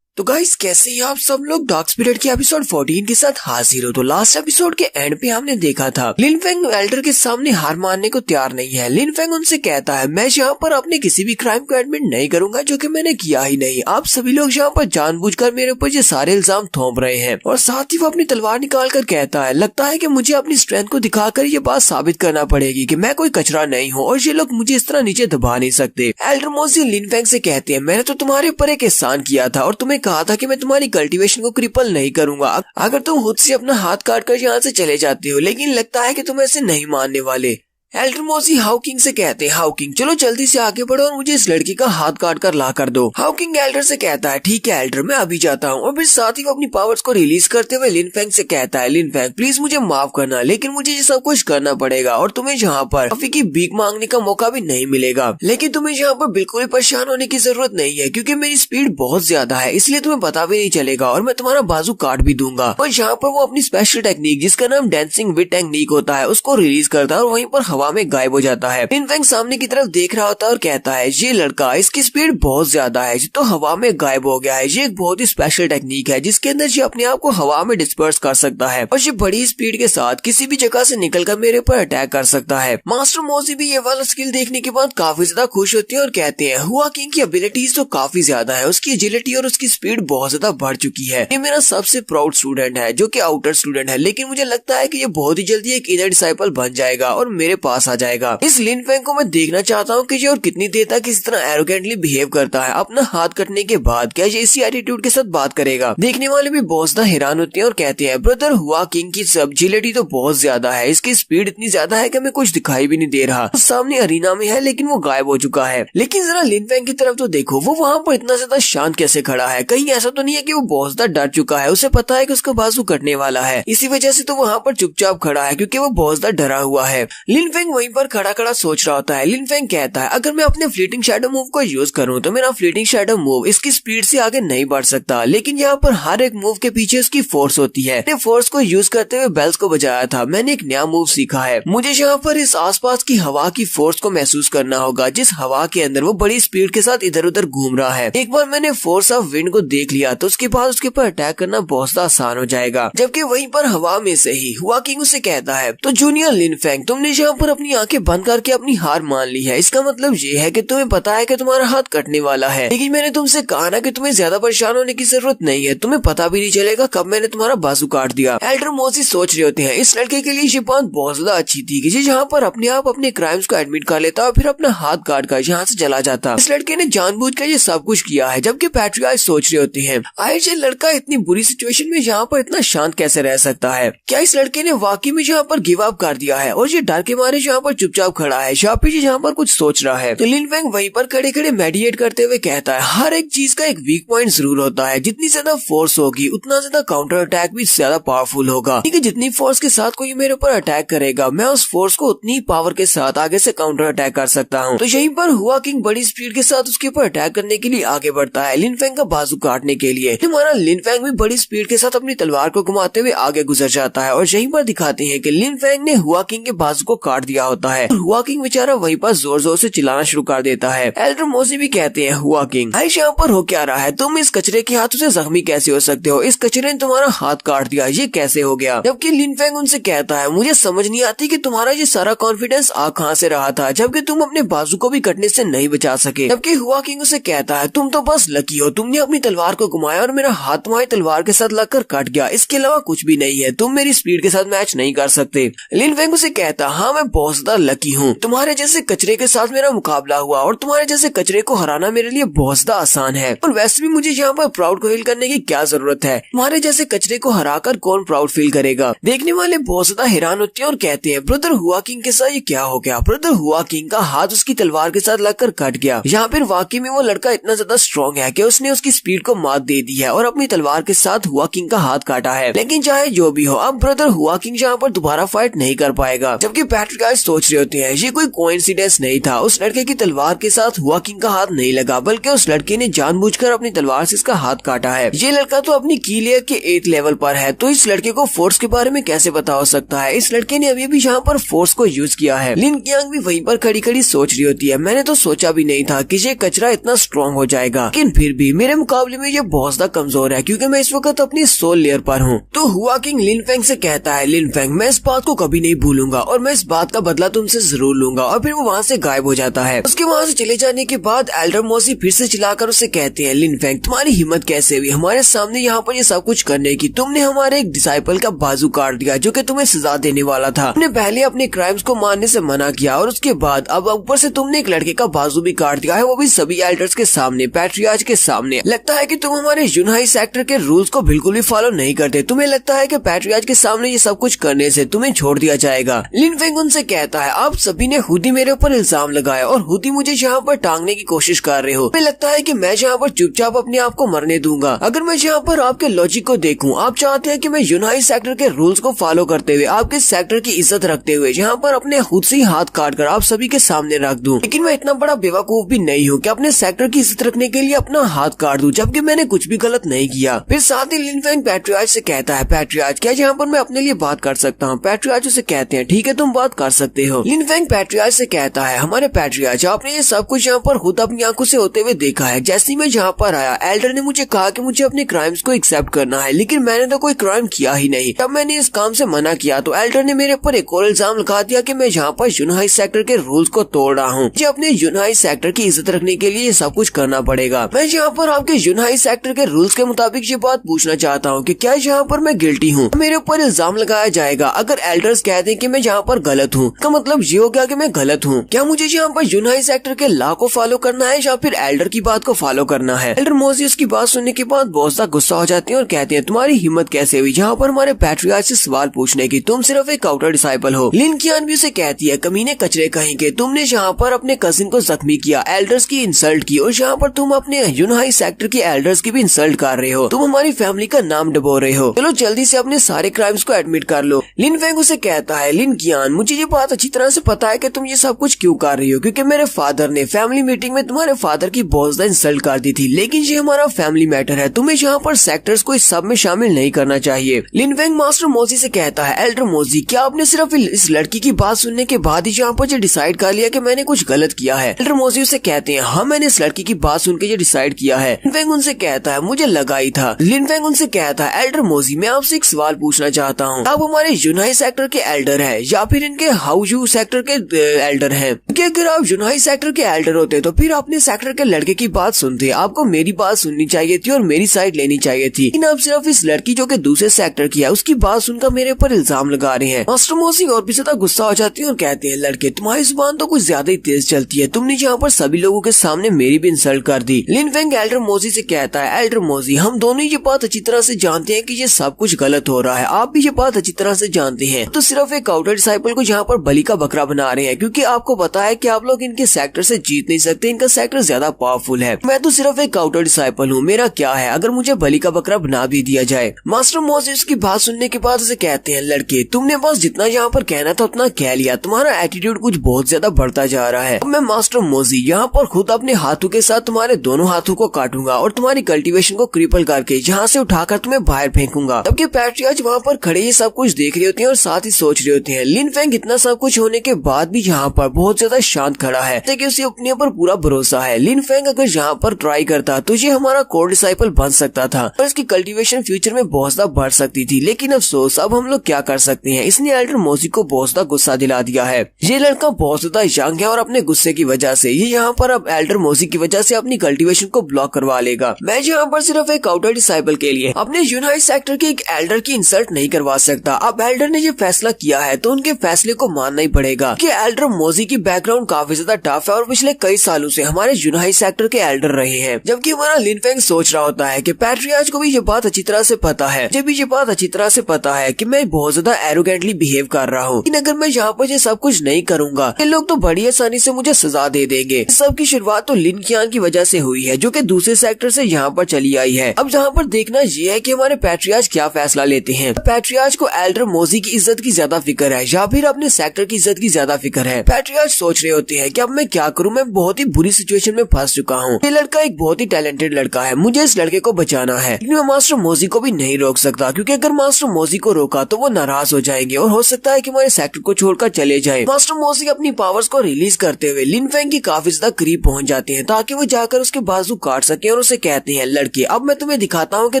तो गाइस कैसे ही आप सब लोग डार्क स्पिरिट के एपिसोड 14 के साथ हाजिर हो। तो लास्ट एपिसोड के एंड पे हमने देखा था लिन फेंग एल्डर के सामने हार मानने को तैयार नहीं है। लिन फेंग उनसे कहता है मैं यहाँ पर अपने किसी भी क्राइम को एडमिट नहीं करूंगा जो कि मैंने किया ही नहीं, आप सभी लोग यहाँ पर जानबूझकर मेरे ऊपर ये सारे इल्जाम थोप रहे हैं। और साथ ही वो अपनी तलवार निकाल कर कहता है लगता है कि मुझे अपनी स्ट्रेंथ को दिखाकर ये बात साबित करना पड़ेगी कि मैं कोई कचरा नहीं हूँ और ये लोग मुझे इस तरह नीचे दबा नहीं सकते। एल्डर मोजी लिन फेंग से कहते हैं मैंने तो तुम्हारे ऊपर एक एहसान किया था और तुम्हें कहा था कि मैं तुम्हारी कल्टीवेशन को क्रिपल नहीं करूंगा अगर तुम खुद से अपना हाथ काट कर यहाँ से चले जाते हो, लेकिन लगता है कि तुम ऐसे नहीं मानने वाले। एल्डर मोजी हाउ किंग से कहते हैं हाउ किंग चलो जल्दी से आगे बढ़ो और मुझे इस लड़की का हाथ काट कर ला कर दो। हाउ किंग एल्डर से कहता है ठीक है एल्डर, मैं अभी जाता हूँ। और फिर साथ ही वो अपनी पावर्स को रिलीज करते हुए लिन फेंग से कहता है लिन फेंग प्लीज मुझे माफ करना, लेकिन मुझे ये सब कुछ करना पड़ेगा और तुम्हें यहाँ पर माफी की भीख मांगने का मौका भी नहीं मिलेगा। लेकिन तुम्हें यहाँ पर बिल्कुल भी परेशान होने की जरूरत नहीं है क्योंकि मेरी स्पीड बहुत ज्यादा है, इसलिए तुम्हें पता भी नहीं चलेगा और मैं तुम्हारा बाजू काट भी दूंगा। और यहाँ पर वो अपनी स्पेशल टेक्निक जिसका नाम डांसिंग विद टेक्निक होता है उसको रिलीज करता है और वहीं पर हवा में गायब हो जाता है। लिन फेंग सामने की तरफ देख रहा होता है और कहता है ये लड़का इसकी स्पीड बहुत ज्यादा है, तो हवा में गायब हो गया है। ये एक बहुत ही स्पेशल टेक्निक है जिसके अंदर ये अपने आप को हवा में डिस्पर्स कर सकता है और ये बड़ी स्पीड के साथ किसी भी जगह से निकलकर मेरे ऊपर अटैक कर सकता है। मास्टर मोजी भी ये वाला स्किल देखने के बाद काफी ज्यादा खुश होते हैं और कहते हैं हुआ किंग की एबिलिटीज तो काफी ज्यादा है, उसकी एजिलिटी और उसकी स्पीड बहुत ज्यादा बढ़ चुकी है। ये मेरा सबसे प्राउड स्टूडेंट है जो कि आउटर स्टूडेंट है, लेकिन मुझे लगता है कि ये बहुत ही जल्दी एक इनर डिसाइपल बन जाएगा और मेरे पास आ जाएगा। इस लिन फेंग को मैं देखना चाहता हूँ कि ये और कितनी देर तक इस तरह एरोगेंटली बिहेव करता है। अपना हाथ कटने के बाद क्या ये इसी एटीट्यूड के साथ बात करेगा। देखने वाले भी बहुत ज्यादा हैरान होते हैं और कहते हैं ब्रदर हुआ किंग की एजिलिटी तो बहुत ज्यादा है, इसकी स्पीड इतनी ज्यादा है कि हमें कुछ दिखाई भी नहीं दे रहा। तो सामने अरीना में है लेकिन वो गायब हो चुका है। लेकिन जरा लिन फेंग की तरफ तो देखो, वो वहाँ पर इतना ज्यादा शांत कैसे खड़ा है, कहीं ऐसा तो नहीं है कि वो बहुत ज्यादा डर चुका है, उसे पता है कि उसका बाजू कटने वाला है, इसी वजह से तो वहाँ पर चुपचाप खड़ा है क्योंकि वो बहुत ज्यादा डरा हुआ है। लिन फेंग वहीं पर खड़ा खड़ा सोच रहा होता है। लिन फेंग कहता है अगर मैं अपने फ्लीटिंग शैडो मूव को यूज करूं तो मेरा फ्लीटिंग शैडो मूव इसकी स्पीड से आगे नहीं बढ़ सकता, लेकिन यहाँ पर हर एक मूव के पीछे उसकी फोर्स होती है। मैंने फोर्स को यूज करते हुए बेल्स को बजाया था, मैंने एक नया मूव सीखा है। मुझे यहाँ पर इस आसपास की हवा की फोर्स को महसूस करना होगा जिस हवा के अंदर वो बड़ी स्पीड के साथ इधर उधर घूम रहा है। एक बार मैंने फोर्स ऑफ विंड को देख लिया तो उसके बाद उसके ऊपर अटैक करना बहुत ज्यादा आसान हो जाएगा। जबकि वहीं पर हवा में से ही हुआ किंग उसे कहता है तो जूनियर लिन फेंग तुमने यहाँ पर अपनी आंखें बंद करके अपनी हार मान ली है, इसका मतलब ये है कि तुम्हें पता है कि तुम्हारा हाथ कटने वाला है, लेकिन मैंने तुमसे कहा ना कि तुम्हें ज्यादा परेशान होने की जरूरत नहीं है, तुम्हें पता भी नहीं चलेगा कब मैंने तुम्हारा बाजू काट दिया। एल्डर मोजी सोच रहे होते हैं इस लड़के के लिए ये बात बहुत ज्यादा अच्छी थी कि जहाँ पर अपने आप अपने क्राइम्स को एडमिट कर लेता और फिर अपना हाथ काट कर यहाँ से चला जाता। इस लड़के ने जानबूझकर ये सब कुछ किया है, जबकि पैट्रियार्च सोच रहे होते हैं आखिर ये लड़का इतनी बुरी सिचुएशन में यहाँ पर इतना शांत कैसे रह सकता है, क्या इस लड़के ने वाकई में यहाँ पर गिव अप कर दिया है और ये डर के मारे यहाँ पर चुपचाप खड़ा है, यहाँ पर कुछ सोच रहा है। तो लिन फेंग वहीं पर खड़े खड़े मेडिटेट करते हुए कहता है हर एक चीज का एक वीक पॉइंट जरूर होता है, जितनी ज्यादा फोर्स होगी उतना ज्यादा काउंटर अटैक भी ज्यादा पावरफुल होगा, ठीक है जितनी फोर्स के साथ कोई मेरे ऊपर अटैक करेगा मैं उस फोर्स को उतनी पावर के साथ आगे से काउंटर अटैक कर सकता हूँ। तो यहीं पर हुआ किंग बड़ी स्पीड के साथ उसके ऊपर अटैक करने के लिए आगे बढ़ता है लिन फेंग का बाजू काटने के लिए। हमारा लिन फेंग भी बड़ी स्पीड के साथ अपनी तलवार को घुमाते हुए आगे गुजर जाता है और यहीं पर दिखाते हैं कि लिन फेंग ने हुआ किंग के बाजू को काट दिया होता है। हुआ किंग बेचारा वहीं पर जोर जोर से चिल्लाना शुरू कर देता है। एल्डर मोजी भी कहते हैं, हुआ किंग आइश यहाँ पर हो क्या रहा है, तुम इस कचरे के हाथों से जख्मी कैसे हो सकते हो, इस कचरे ने तुम्हारा हाथ काट दिया, ये कैसे हो गया। जबकि लिन फेंग उनसे कहता है, मुझे समझ नहीं आती कि तुम्हारा ये सारा कॉन्फिडेंस आ कहां से रहा था, जबकि तुम अपने बाजू को भी कटने से नहीं बचा सके। जबकि हुआ किंग उसे कहता है, तुम तो बस लकी हो, तुमने अपनी तलवार को घुमाया और मेरा हाथ तुम्हारी तलवार के साथ लगकर कट गया, इसके अलावा कुछ भी नहीं है, तुम मेरी स्पीड के साथ मैच नहीं कर सकते। लिन फेंग उसे कहता, हाँ मैं बहुत ज्यादा लकी हूँ, तुम्हारे जैसे कचरे के साथ मेरा मुकाबला हुआ और तुम्हारे जैसे कचरे को हराना मेरे लिए बहुत ज्यादा आसान है, और वैसे भी मुझे यहाँ पर प्राउड फील करने की क्या जरूरत है, तुम्हारे जैसे कचरे को हराकर कौन प्राउड फील करेगा। देखने वाले बहुत ज्यादा हैरान होते हैं और कहते हैं, ब्रदर हुआ किंग के साथ ये क्या हो गया। ब्रदर हुआ किंग का हाथ उसकी तलवार के साथ लगकर कट गया। यहाँ पर वाकई में वो लड़का इतना ज्यादा स्ट्रॉन्ग है कि उसने उसकी स्पीड को मात दे दी है और अपनी तलवार के साथ हुआ किंग का हाथ काटा है। लेकिन चाहे जो भी हो, अब ब्रदर हुआ किंग यहाँ पर दोबारा फाइट नहीं कर पाएगा। जबकि पैट्रियार्च सोच रहे होते हैं, ये कोई कोइंसिडेंस नहीं था, उस लड़के की तलवार के साथ हुआ किंग का हाथ नहीं लगा, बल्कि उस लड़के ने जानबूझकर अपनी तलवार से इसका हाथ काटा है। ये लड़का तो अपनी की लेयर के 8th लेवल पर है, तो इस लड़के को फोर्स के बारे में कैसे पता हो सकता है। इस लड़के ने अभी भी यहाँ पर फोर्स को यूज किया है। लिन कियांग भी वहीं पर खड़ी खड़ी सोच रही होती है, मैंने तो सोचा भी नहीं था कि ये कचरा इतना स्ट्रॉन्ग हो जाएगा, लेकिन फिर भी मेरे मुकाबले में ये बहुत ज्यादा कमजोर है, क्योंकि मैं इस वक्त अपनी सोल लेयर पर हूँ। तो हुआ किंग लिन फेंग से कहता है, लिन फेंग मैं इस बात को कभी नहीं भूलूंगा और मैं इस बात का बदला तुमसे जरूर लूंगा, और फिर वो वहाँ से गायब हो जाता है। उसके वहाँ से चले जाने के बाद एल्डर मोजी फिर से चिल्लाकर उसे कहते हैं, लिन फेंग तुम्हारी हिम्मत कैसे हुई हमारे सामने यहाँ पर ये सब कुछ करने की, तुमने हमारे एक डिसाइपल का बाजू काट दिया जो कि तुम्हें सजा देने वाला था, तुमने पहले अपने क्राइम्स को मानने से मना किया और उसके बाद अब ऊपर से तुमने एक लड़के का बाजू भी काट दिया है, वो भी सभी एल्डर्स के सामने, पैट्रियार्च के सामने। लगता है कि तुम हमारे यूनहाई सेक्टर के रूल्स को बिल्कुल भी फॉलो नहीं करते, तुम्हें लगता है कि पैट्रियार्च के सामने ये सब कुछ करने से तुम्हें छोड़ दिया जाएगा। लिन फेंग उनसे कहता है, आप सभी ने खुद ही मेरे ऊपर इल्जाम लगाया और खुद ही मुझे यहाँ पर टांगने की कोशिश कर रहे हो। मुझे लगता है कि मैं यहाँ पर चुपचाप अपने आप को मरने दूंगा। अगर मैं यहाँ पर आपके लॉजिक को देखूं, आप चाहते हैं कि मैं यूनहाई सेक्टर के रूल्स को फॉलो करते हुए, आपके सेक्टर की इज्जत रखते हुए यहाँ पर अपने खुद से ही हाथ काट कर आप सभी के सामने रख दूं, लेकिन मैं इतना बड़ा बेवकूफ भी नहीं हूँ कि अपने सेक्टर की इज्जत रखने के लिए अपना हाथ काट दूं, जबकि मैंने कुछ भी गलत नहीं किया। फिर साथ ही लिन फेंग पैट्रियार्च से कहता है, पैट्रियार्च क्या यहाँ पर मैं अपने लिए बात कर सकता हूँ। पैट्रियार्च उसे कहते हैं, ठीक है तुम बात कर सकते हो। लिन फेंग पैट्रियार्च से कहता है, हमारे पैट्रियार्च आपने ये सब कुछ यहाँ पर खुद अपनी आंखों से होते हुए देखा है। जैसे ही मैं यहाँ पर आया, एल्डर ने मुझे कहा कि मुझे अपने क्राइम्स को एक्सेप्ट करना है, लेकिन मैंने तो कोई क्राइम किया ही नहीं। तब मैंने इस काम से मना किया तो एल्डर ने मेरे ऊपर एक और इल्जाम लगा दिया कि मैं यहाँ पर यूनहाई सेक्टर के रूल्स को तोड़ रहा हूँ। मुझे अपने यूनहाई सेक्टर की इज्जत रखने के लिए ये सब कुछ करना पड़ेगा। मैं यहाँ पर आपके यूनहाई सेक्टर के रूल्स के मुताबिक ये बात पूछना चाहता हूँ कि क्या यहाँ पर मैं गिल्टी हूँ। मेरे ऊपर इल्जाम लगाया जाएगा। अगर एल्डर्स कह दें कि मैं यहाँ पर गलत हूँ, का मतलब ये हो गया कि मैं गलत हूँ। क्या मुझे यहाँ पर यूनहाई सेक्टर के लॉ को फॉलो करना है या फिर एल्डर की बात को फॉलो करना है। एल्डर मोजी उसकी बात सुनने के बाद बहुत ज्यादा गुस्सा हो जाते हैं और कहते हैं, तुम्हारी हिम्मत कैसे हुई यहाँ पर हमारे पैट्रियार्च से सवाल पूछने की, तुम सिर्फ एक आउटर डिसाइपल हो। लिन कियान भी उसे कहती है, कमीने कचरे कहेंगे, तुमने यहाँ पर अपने कजिन को जख्मी किया, एल्डर्स की इंसल्ट की, और यहाँ पर तुम अपने यूनहाई सेक्टर के एल्डर्स की भी इंसल्ट कर रहे हो, तुम हमारी फैमिली का नाम डबो रहे हो, चलो जल्दी से अपने सारे क्राइम्स को एडमिट कर लो। लिन फेंग उसे कहता है, लिन कियान मुझे ये बात अच्छी तरह से पता है कि तुम ये सब कुछ क्यों कर रही हो, क्योंकि मेरे फादर ने फैमिली मीटिंग में तुम्हारे फादर की बहुत ज्यादा इंसल्ट कर दी थी, लेकिन ये हमारा फैमिली मैटर है, तुम्हें यहाँ पर सेक्टर्स को इस सब में शामिल नहीं करना चाहिए। लिन फेंग मास्टर मोजी से कहता है, एल्डर मोजी क्या आपने सिर्फ इस लड़की की बात सुनने के बाद ही यहाँ पर ये डिसाइड कर लिया कि मैंने कुछ गलत किया है। एल्डर मोजी उसे कहते हैं, हाँ मैंने इस लड़की की बात सुन के ये डिसाइड किया है। लिन फेंग उनसे कहता है, मुझे लगा ही था। लिन फेंग उनसे कहता है, एल्डर मोजी मैं आपसे एक सवाल पूछना चाहता हूँ, आप हमारे यूनहाई सेक्टर के एल्डर है या फिर इनके हाउजू सेक्टर के एल्डर है? कि अगर आप यूनहाई सेक्टर के एल्डर होते तो फिर अपने सेक्टर के लड़के की बात सुनते, आपको मेरी बात सुननी चाहिए थी और मेरी साइड लेनी चाहिए थी, लेकिन आप सिर्फ इस लड़की जो कि दूसरे सेक्टर की है उसकी बात सुनकर मेरे ऊपर इल्जाम लगा रहे हैं। मास्टर मोजी और भी ज्यादा गुस्सा हो जाती है और कहते हैं, लड़के तुम्हारी जुबान तो कुछ ज्यादा ही तेज चलती है, तुमने यहाँ पर सभी लोगों के सामने मेरी भी इंसल्ट कर दी। लिन फेंग एल्डर मोजी से कहता है, एल्डर मोजी हम दोनों ये बात अच्छी तरह से जानते हैं कि ये सब कुछ गलत हो रहा है, आप भी ये बात अच्छी तरह से जानते हैं, तो सिर्फ एक आउटर डिसाइपल को यहाँ पर बलि का बकरा बना रहे हैं, क्योंकि आपको पता है कि आप लोग इनके सेक्टर से जीत नहीं सकते, इनका सेक्टर ज्यादा पावरफुल है। मैं तो सिर्फ एक आउटर डिसाइपल हूँ, मेरा क्या है अगर मुझे बलि का बकरा बना भी दिया जाए। मास्टर मोजी इसकी बात सुनने के बाद उसे कहते हैं, लड़के तुमने बस जितना यहाँ पर कहना था उतना कह लिया, तुम्हारा एटीट्यूड कुछ बहुत ज्यादा बढ़ता जा रहा है। मैं मास्टर मोजी यहाँ पर खुद अपने हाथों के साथ तुम्हारे दोनों हाथों को काटूंगा और तुम्हारी कल्टीवेशन को क्रिपल करके यहाँ से उठाकर तुम्हें बाहर फेंकूंगा। तब के पैट्रियार्च वहाँ पर खड़े ये सब कुछ देख रहे होते हैं और साथ ही सोच रहे होते हैं, लिन फेंग इतना इतना सब कुछ होने के बाद भी यहाँ पर बहुत ज्यादा शांत खड़ा है, लेकिन उसे अपने ऊपर पूरा भरोसा है। लिन फेंग अगर यहाँ पर ट्राई करता तो ये हमारा कोर डिसाइपल बन सकता था और इसकी कल्टीवेशन फ्यूचर में बहुत ज्यादा बढ़ सकती थी। लेकिन अफसोस, अब हम लोग क्या कर सकते हैं, इसने एल्डर मोजी को बहुत ज्यादा गुस्सा दिला दिया है। ये लड़का बहुत ज्यादा यंग है और अपने गुस्से की वजह से ये यहाँ पर अब एल्डर मोजी की वजह से अपनी कल्टीवेशन को ब्लॉक करवा लेगा। मैं यहाँ पर सिर्फ एक आउटर डिसाइपल के लिए अपने यूनाइट सेक्टर के एक एल्डर की इंसल्ट नहीं करवा सकता। अब एल्डर ने ये फैसला किया है तो उनके फैसले को मानना ही पड़ेगा कि एल्डर मोजी की बैकग्राउंड काफी ज्यादा टफ है और पिछले कई सालों से हमारे यूनाइट सेक्टर के एल्डर रहे हैं। जबकि हमारा लिन फेंग सोच रहा होता है कि पैट्रियार्च को भी ये बात अच्छी तरह से पता है, मुझे भी ये बात अच्छी तरह से पता है कि मैं बहुत ज्यादा एरोगेंटली बिहेव कर रहा हूँ। लेकिन अगर मैं यहाँ पर ये सब कुछ नहीं करूंगा ये लोग तो बड़ी आसानी से मुझे सजा दे देंगे। इस सब की शुरुआत तो लिन कियान की वजह से हुई है, जो कि दूसरे सेक्टर से यहाँ पर चली आई है। अब यहाँ पर देखना ये है कि हमारे पैट्रियार्च क्या फैसला लेते हैं। पैट्रियार्च को एल्डर मोजी की इज्जत की ज्यादा फिक्र है या फिर अपने सेक्टर की इज्जत की ज्यादा फिक्र है। पैट्रियार्च सोच रहे होते हैं कि अब मैं क्या करूं, मैं बहुत ही बुरी सिचुएशन में फंस चुका हूं। ये लड़का एक बहुत ही टैलेंटेड लड़का है, मुझे इस लड़के को बचाना है। लेकिन मैं मास्टर मोजी को भी नहीं रोक सकता, क्योंकि अगर मास्टर मोजी को रोका तो वो नाराज हो जाएंगे और हो सकता है कि हमारे सेक्टर को छोड़कर चले जाए। मास्टर मोजी अपनी पावर्स को रिलीज करते हुए लिन फेंग की काफी ज्यादा करीब पहुंच जाते हैं ताकि वो जाकर उसके बाजू काट सके और उसे कहते हैं, लड़के अब मैं तुम्हें दिखाता हूँ कि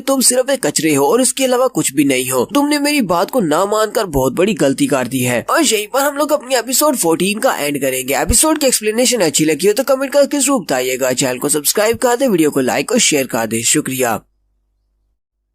तुम सिर्फ एक कचरे हो और इसके अलावा कुछ भी नहीं हो। तुमने मेरी बात को ना मानकर बहुत बड़ी गलती कर दी है। और यहीं पर हम लोग अपनी एपिसोड 14 का एंड करेंगे। एपिसोड की एक्सप्लेनेशन अच्छी लगी हो तो कमेंट करके जरूर बताइएगा। चैनल को सब्सक्राइब कर दे, वीडियो को लाइक और शेयर कर दे। शुक्रिया।